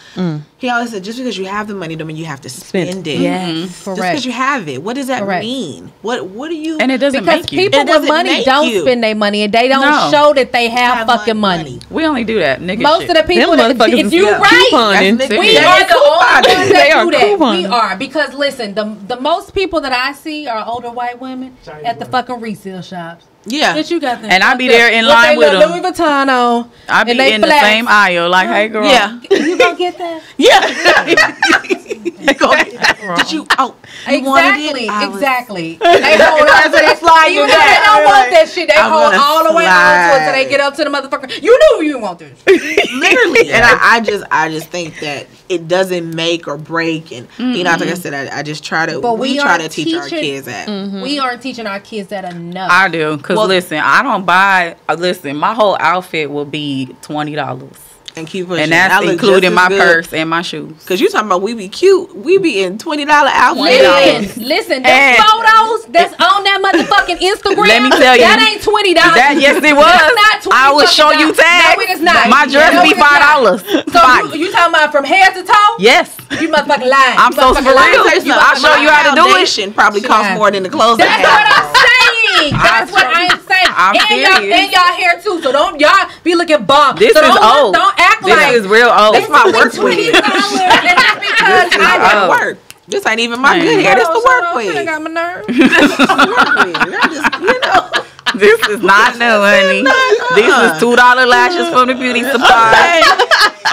He always said, just because you have the money don't mean you have to spend it. Yes, Just correct. because you have it, what does that Correct. mean? What do you? And it doesn't Because make you. people It with doesn't money make don't you. spend their money and they don't No. show that they have have fucking money. We only do that, nigga. Most shit. of the people Them that motherfuckers if is you right, couponing. That's we They are the only ones They that are do that. couponing. We are because listen, the most people that I see are older white women at the fucking resale shops. Yeah. That you got them And I be fucked there up in with line they with little them. Louis Vuitton on. I be and they in the flats. same aisle, like, hey, girl. Yeah. You gonna get that? They go, did you? Oh, you wanted it? Exactly, I was- exactly. They hold on to that slide. You know they don't want that shit. They I'm hold gonna all the way on to it slide. till they get up to the motherfucker. You knew you didn't want this. Literally. And I just think that it doesn't make or break. And you know, like I said, I just try to. But we we try are to teach our teaching- kids that. We aren't teaching our kids that enough. I do. Because, Well- listen, I don't buy. Listen, my whole outfit will be $20. And keep pushing. And I that's look including just my as good. purse and my shoes. Cause you talking about we be cute, we be in $20 outfits. Listen, And- them photos that's on that motherfucking Instagram. Let me tell you, that ain't $20. That, yes, it was. That's not $20. I will show you tags. No, it is not. My dress No, be it is not. $5. So you talking about from head to toe? Yes. You motherfucking lying. I'm You so motherfucking for lying. real. You I'll motherfucking show you how to do it. Foundation probably costs Yeah. more than the clothes. That's what I'm saying. That's what I'm saying. I'm and y'all hair too. So don't y'all be looking bum. This so is don't, old. Don't act This like is real old. This my work $20. wig. And that's because This is I my Oh. work. This ain't even my Man. good hair. This the work I wig. got my nerve. This is the work wig. I just, you know. This is not new, honey. These is $2 lashes from the beauty supply.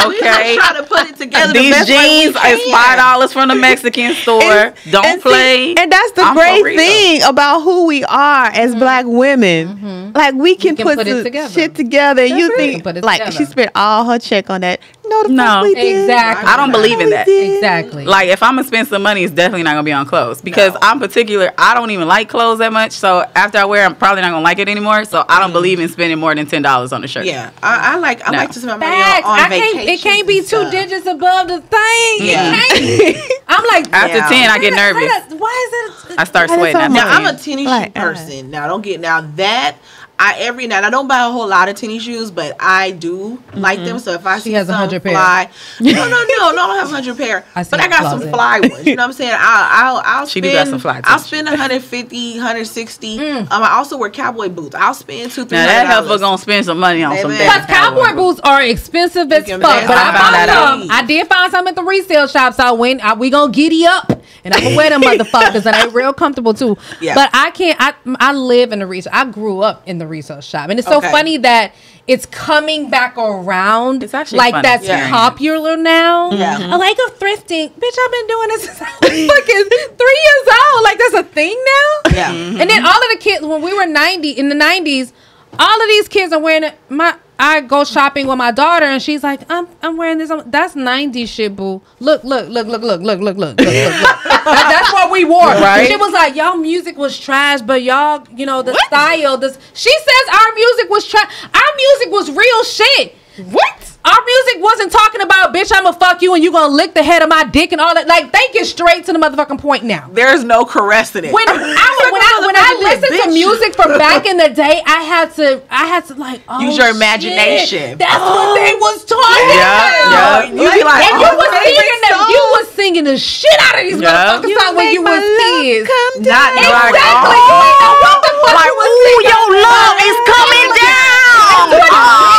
We Okay. just try to put it together. the These best way we jeans can. is $5 from the Mexican store. Don't And see, play. and that's the I'm for great real. thing about who we are as black women. Like we can, can put, put it the together. shit together. You right. think Put it like together. she spent all her check on that? No, the No. fuck we did. Exactly. I don't believe in We that. did. Exactly. Like, if I'm gonna spend some money, it's definitely not gonna be on clothes because I'm particular. I don't even like clothes that much. So after I wear, I'm probably not gonna like it anymore. So I don't believe in spending more than $10 on a shirt. Yeah, I like No. to spend money Facts. on I vacation. can't. It can't be 2 digits above the thing. Yeah. It can't. I'm like After Yeah. 10, I get nervous. Why is it? I start Why sweating. that's After so Now 10. I'm a tennis shoe Like, person. Now don't get now that every night I don't buy a whole lot of tennis shoes, but I do like them. So if I see has some 100 pair. fly, no, I don't have 100 pair. But I got some fly ones. You know what I'm saying? I'll She spend, do got some fly I'll tennis spend 150, 160. I also wear cowboy boots. I'll spend $200-$300. Now that heifer gonna spend some money on some Baby. Because cowboy boots are expensive as fuck. bet. But I I found that found some. I did find some at the resale shop. So we gonna giddy up. And I can wear them motherfuckers, and they real comfortable too. Yeah. But I can't. I live in the resale. I grew up in the resale shop, and it's so funny that it's coming back around. It's actually like fun that's experience. popular now. Yeah. I like a thrifting, bitch. I've been doing this since I was fucking 3 years old. Like that's a thing now. Yeah. And then all of the kids when we were in the 90s, all of these kids are wearing it. I go shopping with my daughter, and she's like, "I'm wearing this. That's 90s shit, boo. Look. That's what we wore." Right. She was like, "Y'all music was trash, but y'all, the style." She says our music was trash. Our music was real shit. What? Our music wasn't talking about, bitch, I'ma fuck you and you gonna lick the head of my dick and all that. Like, they get straight to the motherfucking point now. There's no caressing it. When I listened to music from back in the day, I had to like, use your imagination. Shit. That's what they was talking about. You be like, and you was singing the shit out of these motherfuckers songs when you was kids. Not Exactly. What the fuck like, you was ooh, singing? your love is coming down.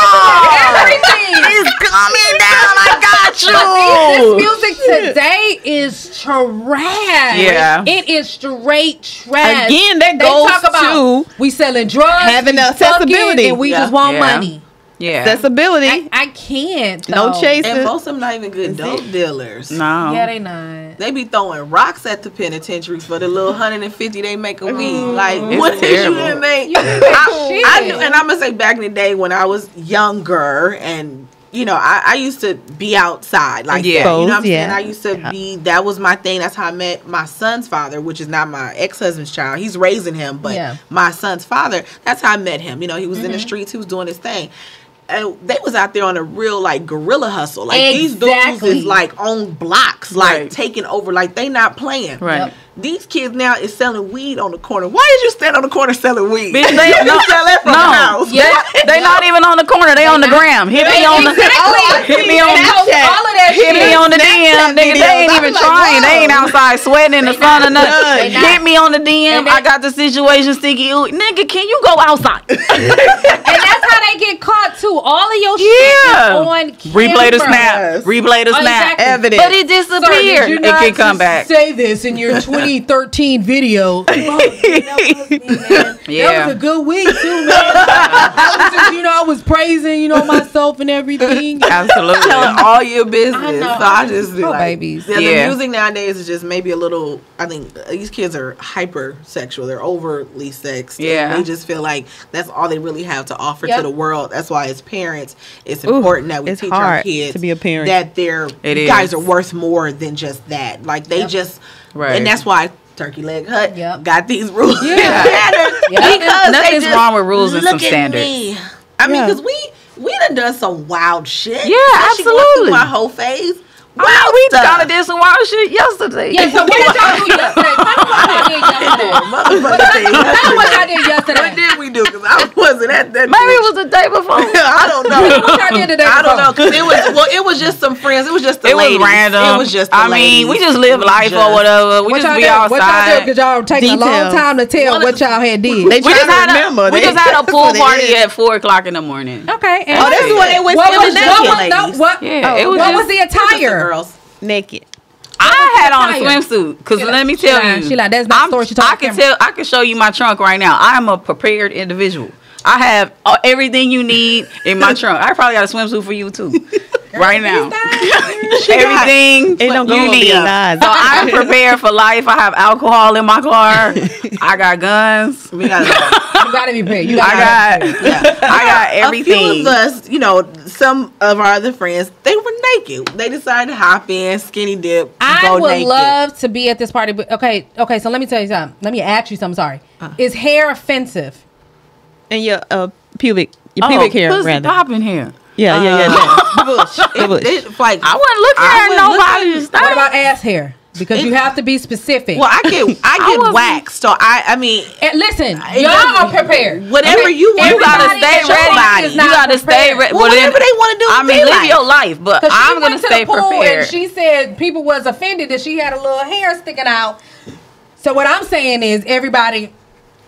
Everything. It's coming down. I got you. This music today is trash. Yeah. It is straight trash. Again, that They goes talk about to we selling drugs, having we accessibility. fucking, and we just want Yeah. money. Yeah. accessibility. I can't. No though. chasing. And most of them not even good dope dealers. No. Yeah, they not. They be throwing rocks at the penitentiaries for the little 150 they make a week. Like, It's what did terrible. you didn't make? shit. I knew, and I'm gonna say back in the day when I was younger, and I used to be outside like that. You know what I'm saying? I used to be. That was my thing. That's how I met my son's father, which is not my ex-husband's child. He's raising him, but my son's father. That's how I met him. He was in the streets. He was doing his thing. And they was out there on a real like guerrilla hustle. Like these dudes is like on blocks, like taking over. Like they not playing. Right. Yep. These kids now is selling weed on the corner. Why did you stand on the corner selling weed? Bitch, you sell that from the house. Yeah. They not even on the corner. They on the gram. Hit me on the hit me on all of that hit me shit. on the DM. Nigga, they ain't even trying. They ain't outside sweating in the sun or nothing. Hit me on the DM. I got the situation sticky. Nigga, can you go outside? And that's how they get caught too. All of your shit is on camera. Replay the snap. Yes. Replay the snap. Exactly. Evidence. But it disappeared. It can come back. Say this in your 2013 video. That was a good week too, man. That was just, I was praising, myself and everything. Absolutely. Telling all your business. I know. So I just be Pro like, babies. Yeah, Yeah. the music nowadays is just maybe a little. I think these kids are hypersexual. They're overly sexed. Yeah. And they just feel like that's all they really have to offer Yep. to the world. That's why as parents, it's important that we it's teach our hard kids to be a parent. that you guys is. are worth more than just that. Like they just, Right. and that's why Turkey Leg Hut Yep. got these rules. Yeah. Because Nothing's they just wrong with rules and look some at standards. me. I mean, because we done some wild shit. Yeah, Especially going through absolutely. my whole phase. We kind of did some wild shit yesterday. Yeah, so what did y'all do yesterday? What y'all did yesterday? What did we do? Because I wasn't at that. Maybe it was the day before. I don't know. What y'all did today? I don't know. Because it was just some friends. It was just the It was ladies. random. It was just the I ladies. mean, we just live life or whatever. We just be outside. What y'all did? Because y'all taking a long Details. time to tell what y'all had did. They We just trying to had remember. we just had a pool That's what it party is. at 4:00 in the morning. Okay. And Oh, that's when they went what swimming was naked, ladies. what Yeah, it was what just- was the Just the attire? girls. naked. I had on a attire? swimsuit because let me tell you, She like, that's not the story she told I on can camera. I can show you my trunk right now. I am a prepared individual. I have everything you need in my trunk. I probably got a swimsuit for you too, right now. Everything It don't go you on need. the size. So I'm prepared for life. I have alcohol in my car. I got guns. We got You gotta be prepared. You I gotta got I got everything. A few of us, some of our other friends, they were naked. They decided to hop in, skinny dip, I go would naked. love to be at this party, but okay. So let me tell you something. Let me ask you something. Sorry, is hair offensive? And your pubic hair, pussy rather. popping here. Yeah. The bush. The bush. Like I wasn't looking at nobody. What about ass hair? because you have to be specific. Well, I get waxed, so I mean, and listen, y'all are prepared. Whatever you want, You gotta stay ready. You gotta stay ready. Well, whatever they want to do. I mean, live your life, but I'm gonna stay prepared. And she said people was offended that she had a little hair sticking out. So what I'm saying is, everybody.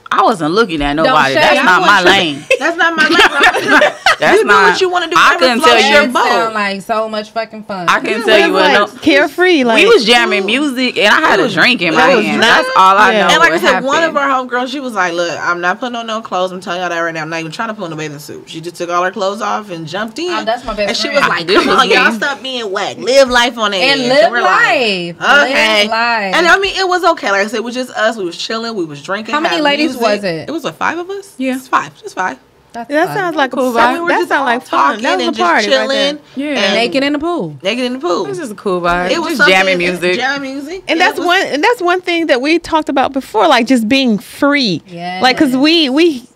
I wasn't looking at nobody. That's not my lane. That's not my lane. That's you do what you want to do. I couldn't tell you. It sound like so much fucking fun. I can tell you what. Carefree. Like, we was jamming music, and I had a drink in my hand. That's all I know. And like I said, one of our homegirls, she was like, "Look, I'm not putting on no clothes. I'm telling y'all that right now. I'm not even trying to put on a bathing suit. She just took all her clothes off and jumped in. That's my best and she friend. was like, "Come on, y'all, stop being whack. Live life on it and live life. Okay. Live life. And I mean, it was okay. Like I said, it was just us. We was chilling. We was drinking. How many ladies music. was it? It was like 5 of us. Yeah, it's 5. Just 5. that sounds like a cool So vibe. we were That just sounds like fun. That was a party chilling. right there. Yeah, and naked in the pool. Naked in the pool. This is a cool vibe. It was just jamming music. Jamming music. And that's one thing that we talked about before, like just being free. Yeah. Like, cause we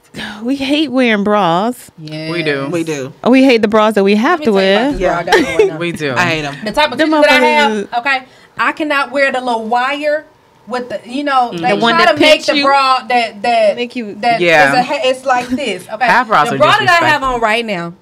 hate wearing bras. Yeah, We do. We do. We hate the bras that we have to wear. We do. I hate them. The type of Them titties that I have, motherfuckers- okay, I cannot wear the little wire with the, they The one try that to make pinch the you? bra that Make you- Yeah. it's like this. Okay, Half bras the are bra that I have disrespectful. on right now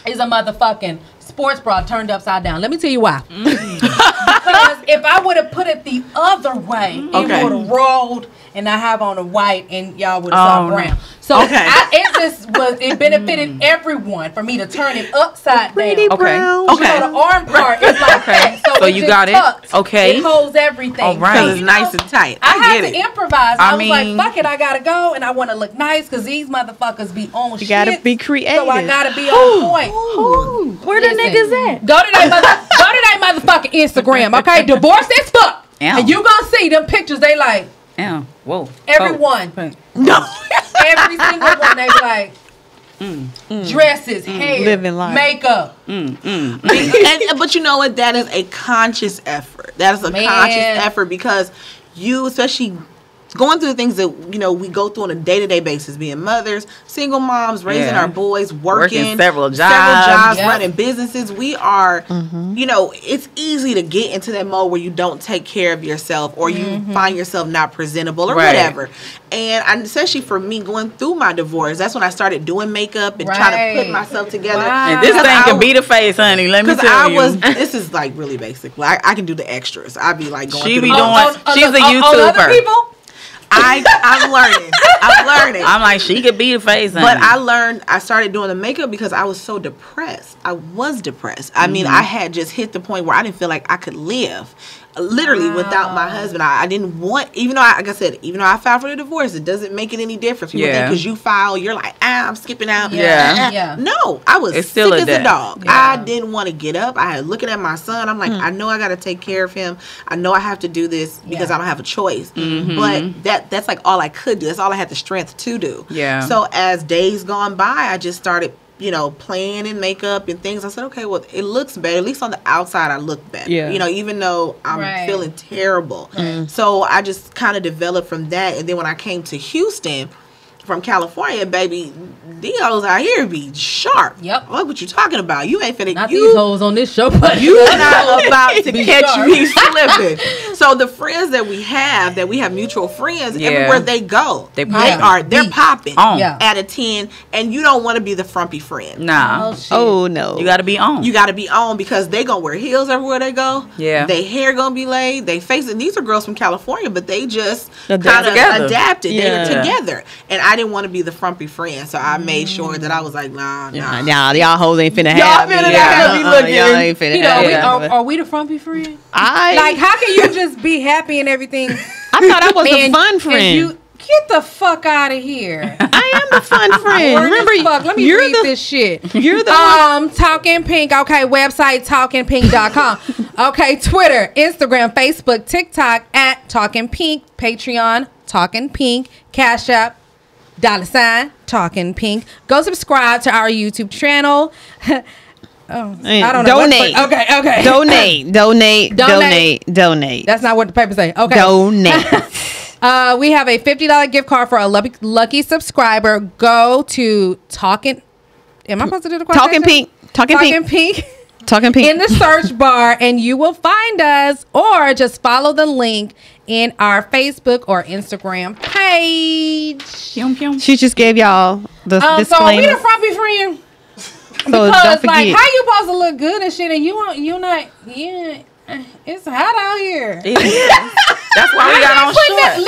is a motherfucking sports bra turned upside down. Let me tell you why. Because if I would have put it the other way, Okay. it would have rolled, and I have on a white, and y'all would have saw Oh, no. brown. So Okay. it benefited everyone for me to turn it upside down. Okay. Okay. So the arm part is like that. So it you just got it? tucks. Okay. It holds everything. All right. So, Because it's nice and tight. I I had get to it. improvise. I I was mean- like, fuck it, I gotta go, and I want to look nice because these motherfuckers be on shit. You gotta be creative. So I gotta be on point. Where the niggas at? Go to that motherfucking Instagram, okay? Divorced as fuck. Ow. And you gonna see them pictures. They like Damn. Whoa. everyone. No. Every single one. They like dresses, hair, Living life. makeup. But you know what? That is a conscious effort. That is a Man. conscious effort because you, especially going through the things that we go through on a day-to-day basis, being mothers, single moms, raising Yeah. our boys, working several jobs. Yep. running businesses. We are, it's easy to get into that mode where you don't take care of yourself or you find yourself not presentable or Right. whatever. And especially for me going through my divorce, that's when I started doing makeup and trying to put Right. myself together. Wow. And this Because thing I can was- be the face, honey. Let me Because tell I you. was, this is like really basic. Like I can do the extras. I'd be like going She through be the doing- she's a On other YouTuber. people? I'm learning. I'm learning. I'm like, she could be the face, honey. But I started doing the makeup because I was so depressed. I was depressed. I mean, I had just hit the point where I didn't feel like I could live. Literally without my husband. I didn't want, even though like I said, even though I filed for the divorce, it doesn't make it any difference. People think because you file, you're like, I'm skipping out. Yeah. Yeah. No, I was It's still sick a as death. a dog. Yeah. I didn't want to get up. I had looking at my son. I'm like, I know I got to take care of him. I know I have to do this because I don't have a choice. But that's like all I could do. That's all I had the strength to do. Yeah. So as days gone by, I just started playing in makeup and things. I said, okay, well, it looks better. At least on the outside, I look better. Yeah. Even though I'm Right. feeling terrible. So I just kind of developed from that. And then when I came to Houston from California, baby, these hoes out here be sharp. Yep. What you talking about? You ain't finna. Not these hoes on this show, but You not about to Be catch sharp. me slipping. So the friends that we have mutual friends, Yeah. everywhere they go, They they're popping on. Yeah. at a 10, and you don't want to be the frumpy friend. Nah. Oh, shit. Oh no. You got to be on. You got to be on because they gonna wear heels everywhere they go. Yeah. They hair gonna be laid. They face it. These are girls from California, but they just Adapt kind of together. adapted. Yeah. They were together, and I didn't want to be the frumpy friend, so I made sure that I was like, nah. Nah, y'all hoes ain't finna Y'all have me. finna have me looking. Y'all ain't finna You know, have me. are we the frumpy friend? I Like, how can you just be happy and everything? I thought I was the fun And friend. you get the fuck out of here. I am the fun friend. Word as Remember, fuck. Let me you're read the this shit. you're the Talking Pink. Okay, website talkinpink.com. Okay, Twitter, Instagram, Facebook, TikTok at Talking Pink, Patreon Talking Pink, Cash App $ Talking Pink. Go subscribe to our YouTube channel. I don't know. Donate. Okay. Donate. That's not what the paper say. Okay. Donate. We have a $50 gift card for a lucky subscriber. Go to Talking. Am I supposed to do the Talking Pink. Talking Pink. Pink. Talking Pink in the search bar, and you will find us, or just follow the link in our Facebook or Instagram page. She just gave y'all the So we disclaimer. the front be friend. So don't Because forget. like, how you supposed to look good and shit, and you not, yeah, it's hot out here. It is. That's why we got on shorts.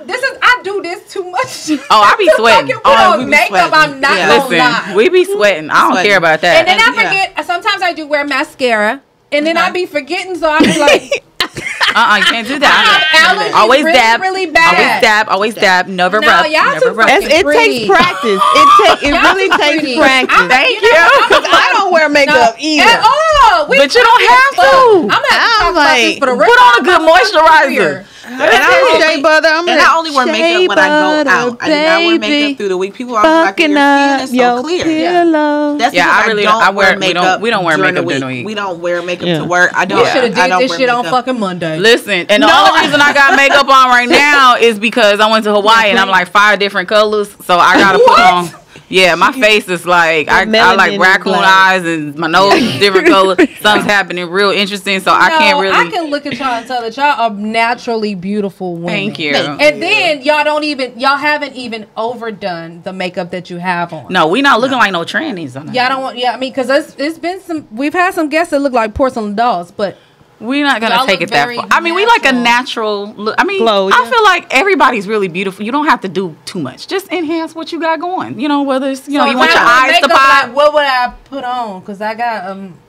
Listen, I do this too much. Oh, I be sweating. Fucking put on we be makeup. sweating. I'm not Yeah. gonna Listen, lie. we be sweating. I don't Sweating. care about that. And then I Yeah. forget. Sometimes I do wear mascara, and then I be forgetting. So I be like, you can't do that. allergies Always really, dab. really bad. Always dab. Never No, rub. y'all Never too rub. fucking It pretty. takes practice. It Y'all really too takes pretty. practice. Thank you. know, you. I don't wear makeup either. At all. But you don't have to. I'm not I'm talking about like, this for the Put rest on a of good my moisturizer. career. And I only wear makeup when I go out. I do not wear makeup through the week. People always like, your skin is so clear. Pillow. That's Yeah, because I really don't don't wear wear- we makeup. we don't wear during makeup during the week. We don't wear makeup Yeah. to work. I We don't. should have I did don't this wear shit on makeup. fucking Monday. Listen, and the only reason I got makeup on right now is because I went to Hawaii and I'm like 5 different colors, so I gotta put on. Yeah, my face is like I like melanin raccoon black. eyes, and my nose is different color. Something's happening real interesting, so I can't really. I can look at y'all and tell that y'all are naturally beautiful women. Thank you. And then y'all haven't even overdone the makeup that you have on. No, we not looking like no trannies on that. Y'all don't want. Yeah, I mean, because it's been we've had some guests that look like porcelain dolls, but We're not gonna Y'all take look it that very far. I mean, we like a natural. natural look. I mean, Glow, I yeah. feel like everybody's really beautiful. You don't have to do too much. Just enhance what you got going. You know, whether it's you know So you if want I your put eyes to makeup, pop. like, what would I put on? Because I got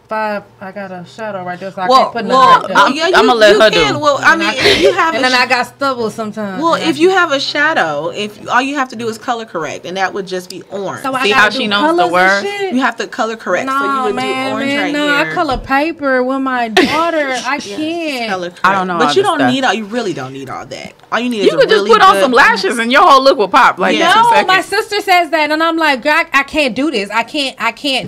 I got a shadow right there, so I Well, can't put nothing right there. I'ma let her can. do. Well, I mean, if you have and a then I got stubble sometimes. well, if you have a shadow, if all you have to do is color correct, and that would just be orange. so I See gotta how do she knows the colors and word? shit? You have to color correct, so you No, would man, do orange right no, here. I color paper with my daughter. I can't. Color correct. I don't know all but you this don't stuff. need all. You really don't need all that. All you need is You could a just really put on good- some lashes and your whole look will pop like Yeah. in 2 No, seconds. my sister says that, and I'm like, girl, I can't do this. I can't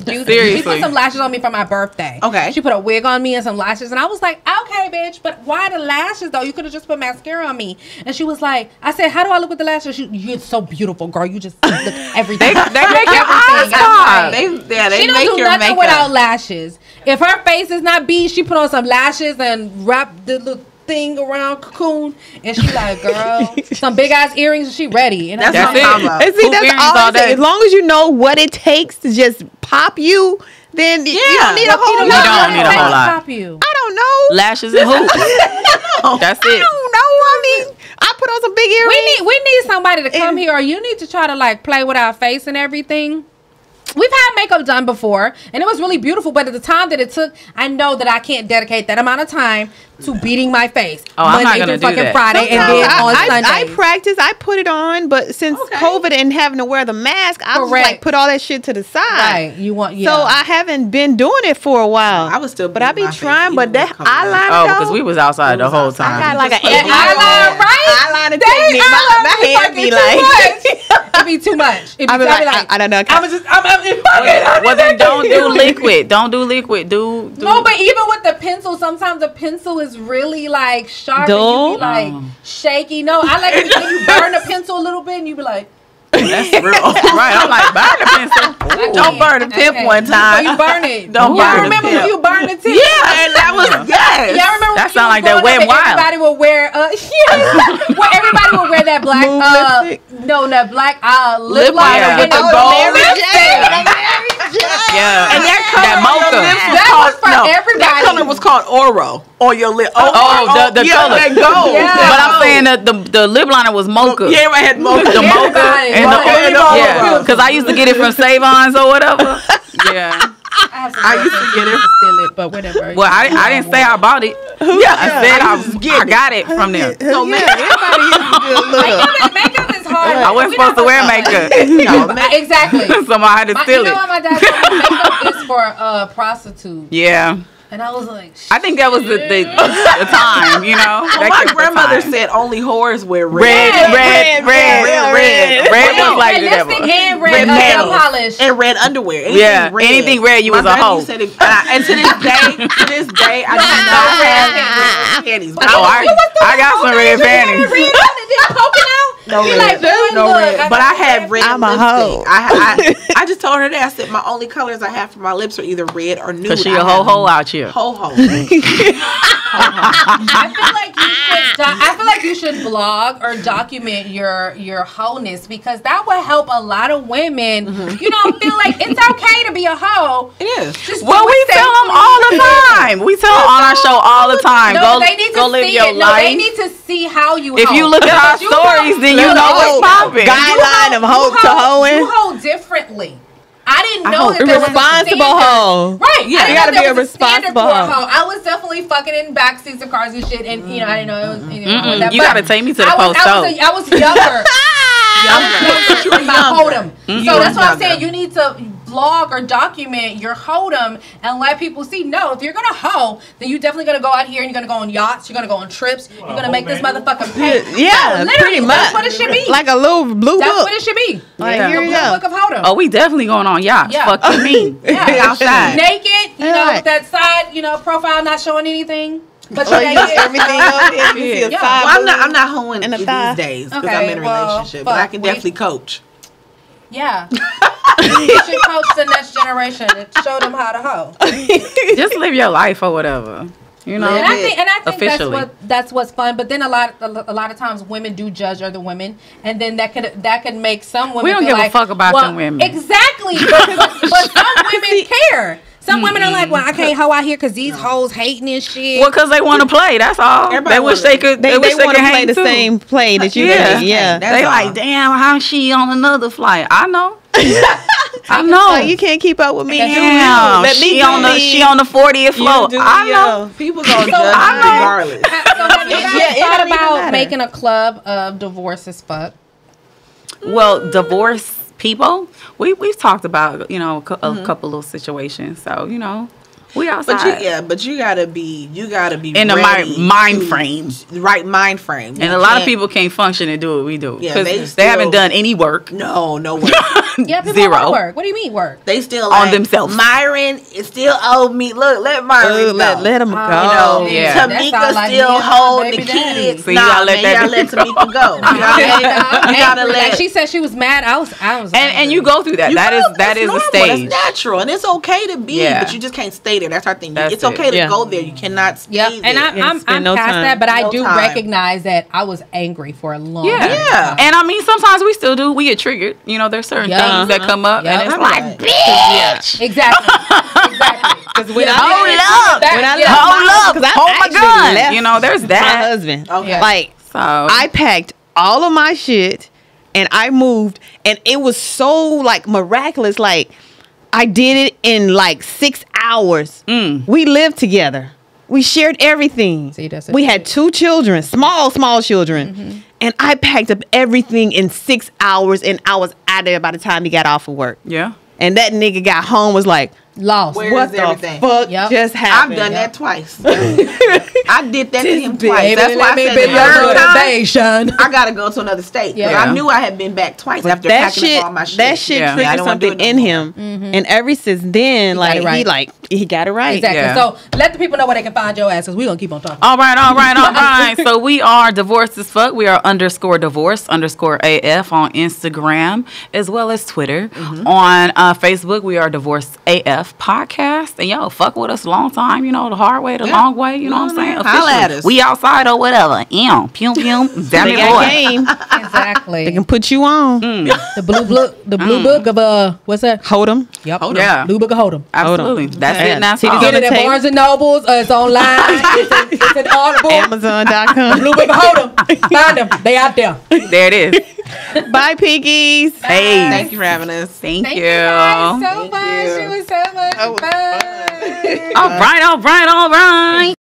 do this. She Seriously. put some lashes on me for my birthday. Okay. She put a wig on me and some lashes, and I was like, okay, bitch, but why the lashes though? You could have just put mascara on me. And she was like, I said, how do I look with the lashes? You're so beautiful, girl. You just look everything. They make your eyes I'm pop. like, They she don't make do your nothing makeup. without lashes. If her face is not beat, she put on some lashes and wrap the little thing around cocoon, and she like, girl, some big ass earrings, and she ready. And That's That's what it. I'm talking about. And see, Hoop that's earrings all all I'm saying. day. As long as you know what it takes to just pop you, then you don't need a But whole Peter, lot. don't need a whole lot. Pop you. I don't know. Lashes and hoops. That's I it. don't know. I mean, I put on some big earrings. We need somebody to come here, or you need to try to like play with our face and everything. We've had makeup done before, and it was really beautiful. But at the time that it took, I know that I can't dedicate that amount of time to beating my face Oh, I'm not Monday gonna through do fucking that. Friday, and then on Sunday. I practice. I put it on, but since COVID and having to wear the mask, I was Correct. like put all that shit to the side. Right, you want So I haven't been doing it for a while. I was still, but I be beating my face trying. But even that with COVID. eyeliner, Oh, though, because we was outside the whole I time. got like an Just put eyeliner, right? eyeliner technique. My hair be like. It'd be too much. It'd be, I be I'd be like, I don't know. Well, then don't do liquid. Don't do liquid. Do No, but even with the pencil, sometimes the pencil is really like sharp Dull? and you be like shaky. No, I like it when you burn the pencil a little bit and you be like, That's real. Right. I'm like, burn the pencil. Don't burn the pimp one time. So you burn it. Don't Y'all burn the remember pimp. when you burned the tip? Yeah, and that was yes. Y'all remember That when sound you like was that growing Wet up and Wild. Everybody would wear where everybody would wear that black lipstick? that black lip Lip liner liner with with the the gold gold lipstick. Yeah. And that color that on your mocha. lips was That called, was for no, everybody. That color was called Oro on your lip. Oh, the yeah, color. That gold. Yeah. But I'm saying that the lip liner was mocha. Yeah, I had mocha. The mocha Everybody. and Mocha and the all yeah, over. because I used to get it from Save-Ons or whatever. Yeah. I used to get it. Steal it, but whatever. Well, I didn't say I bought it. I said I got it from there. So man, Everybody used to do a little. Makeup is hard. I wasn't supposed to wear makeup, Exactly. so I had to You steal know it. what my dad told me? Makeup is for prostitutes. Yeah, And I was like, I think that was the time. You know, my That grandmother time. said only whores wear red. red was like lipstick that. and Red red nail panties. polish. And red underwear. Yeah, anything red, you My was a granny hoe. said it- and to this day, I do not have red panties. Oh, I got some red panties. Red, and then poking out. No Be red. like, boy, no look, red. I But got I had red. red I'm a lipstick. hoe. I just told her that. I said my only colors I have for my lips are either red or nude. Cause she I a whole have hoe out here. Ho. I feel like you should blog or document your wholeness, because that would help a lot of women. You know, feel like it's okay to be a hoe. It is. Just Well, do we it tell them all the time. We tell them on our show all the time. No, they need to live see your it. life. No, they need to see how you If hoe. you look at our You stories, hoe- then you know what's popping. Guideline of hoe to hoeing. You hoe differently. I didn't know that A there was a responsible standard. hoe. Right. Yeah, I you didn't gotta know be there a was standard responsible for a hoe. I was definitely fucking in backseats of cars and shit, and you know, I didn't know it was anything wrong with that. You But gotta take me to the I was post-show. I was younger. You were My hold'em. younger. So that's why I'm Younger. saying you need to vlog or document your hold'em and let people see. No, if you're gonna hoe, then you definitely gonna go out here and you're gonna go on yachts. You're gonna go on trips. You're gonna make this motherfucker pay. Yeah, No, pretty much. That's what it should be. Like a little blue That's book. what it should be. Like, Yeah. here The you blue go. book of hold'em. Oh, we definitely going on yachts. Yeah. Fuck you mean. Yeah, outside. naked. You know, Right. that side, you know, profile not showing anything. But Oh, you you got got everything on there. You see a Yeah. side Well, boob. I'm not hoeing And a these thigh. days because Okay, I'm in a well, relationship, but I fuck, can we- definitely coach. Yeah. You should coach the next generation and show them how to hoe. Just live your life or whatever. You know. And I think Officially. that's what's fun. But then a lot of times women do judge other women, and then that could make some women. We don't feel give a like, fuck about well, them women. Exactly, but some women care. Some women are like, well, I can't hoe out here because these hoes hating and shit. Well, because they want to play. That's all. Everybody They wish wanna- they could. They wish want could to play hang the too. same play that you Yeah. did. Yeah. That's They all. like, damn, how she on another flight? I know. I know. Like, you can't keep up with me. Damn, Let me she do on the me. she on the 40th floor. do I you. know. People gonna judge I you know. regardless. So have you guys Yeah, it thought don't even about matter. making a club of divorce as fuck? Well, divorce people. We've talked about a couple little situations. So we outside. But you gotta be In the ready mind to- frame. right mind frame. And a lot of people can't function and do what we do Yeah, because they they haven't still- done any work. no way. Yeah, people Zero. want work. What do you mean work? They still On like, themselves. Myron is still owed me. Look, let Myron go. Let them go. You know, yeah. That Tamika sound like still me and my hold the baby daddy. kids. So you gotta let that- you gotta let Tamika go. You gotta Like, let. she said she was mad. I was. And you go through that. You That know, is that's a normal. stage. That's natural, and it's okay to be, Yeah. but you just can't stay there. That's our thing. That's It's okay it. to Yeah. go there. You cannot stay Yep. there. And I'm spend no past time. that, but I No do time. recognize that I was angry for a long Yeah. time. Yeah. And I mean, sometimes we still do. We get triggered. There's certain Yeah. things that come up, Yeah. and it's I'm like, like, bitch. Exactly. Exactly. when I- Hold up. That- When I yeah. left Hold up. because I Hold my actually gun. left There's my that. husband. Okay. Like, So I packed all of my shit and I moved, and it was so like miraculous. Like, I did it in like 6 hours. We lived together. We shared everything. See, that's We it. had 2 children, small children. And I packed up everything in 6 hours, and I was out there by the time he got off of work. yeah. And that nigga got home, was like, Lost. Where what is the everything? fuck Yep. just I've happened? done that twice. I did that to him twice. That's why I said the third time, I gotta go to another state. 'Cause Yeah. I knew I had been back twice after That packing shit, up all my shit. that shit Yeah. I triggered don't wanna do something it no in more. him, and ever since then, got it right. he got it right. Exactly. Yeah. So let the people know where they can find your ass, because we're going to keep on talking. All right. So we are divorced as fuck. We are _divorce_AF on Instagram as well as Twitter. On Facebook, we are Divorced AF Podcast. And fuck with us a long time. The hard way, the long way. You know what I'm saying? Holla at Officially. us. We outside or whatever. Pum pum. Damn They it, got boy. game. They Exactly. can put you on. The blue book of, what's that? Hold them. Yep. Yeah. Blue book of Hold'em. Absolutely. That's Okay. it. That's Titties all. on Get the it at table. Barnes and Nobles. It's online. it's an Audible. Amazon.com. Blue book of Hold'em. Find them. They out there. There it is. Bye, piggies. Hey. Thank you for having us. Thank Thank you. you guys so Thank much. you. It was so much fun. All right.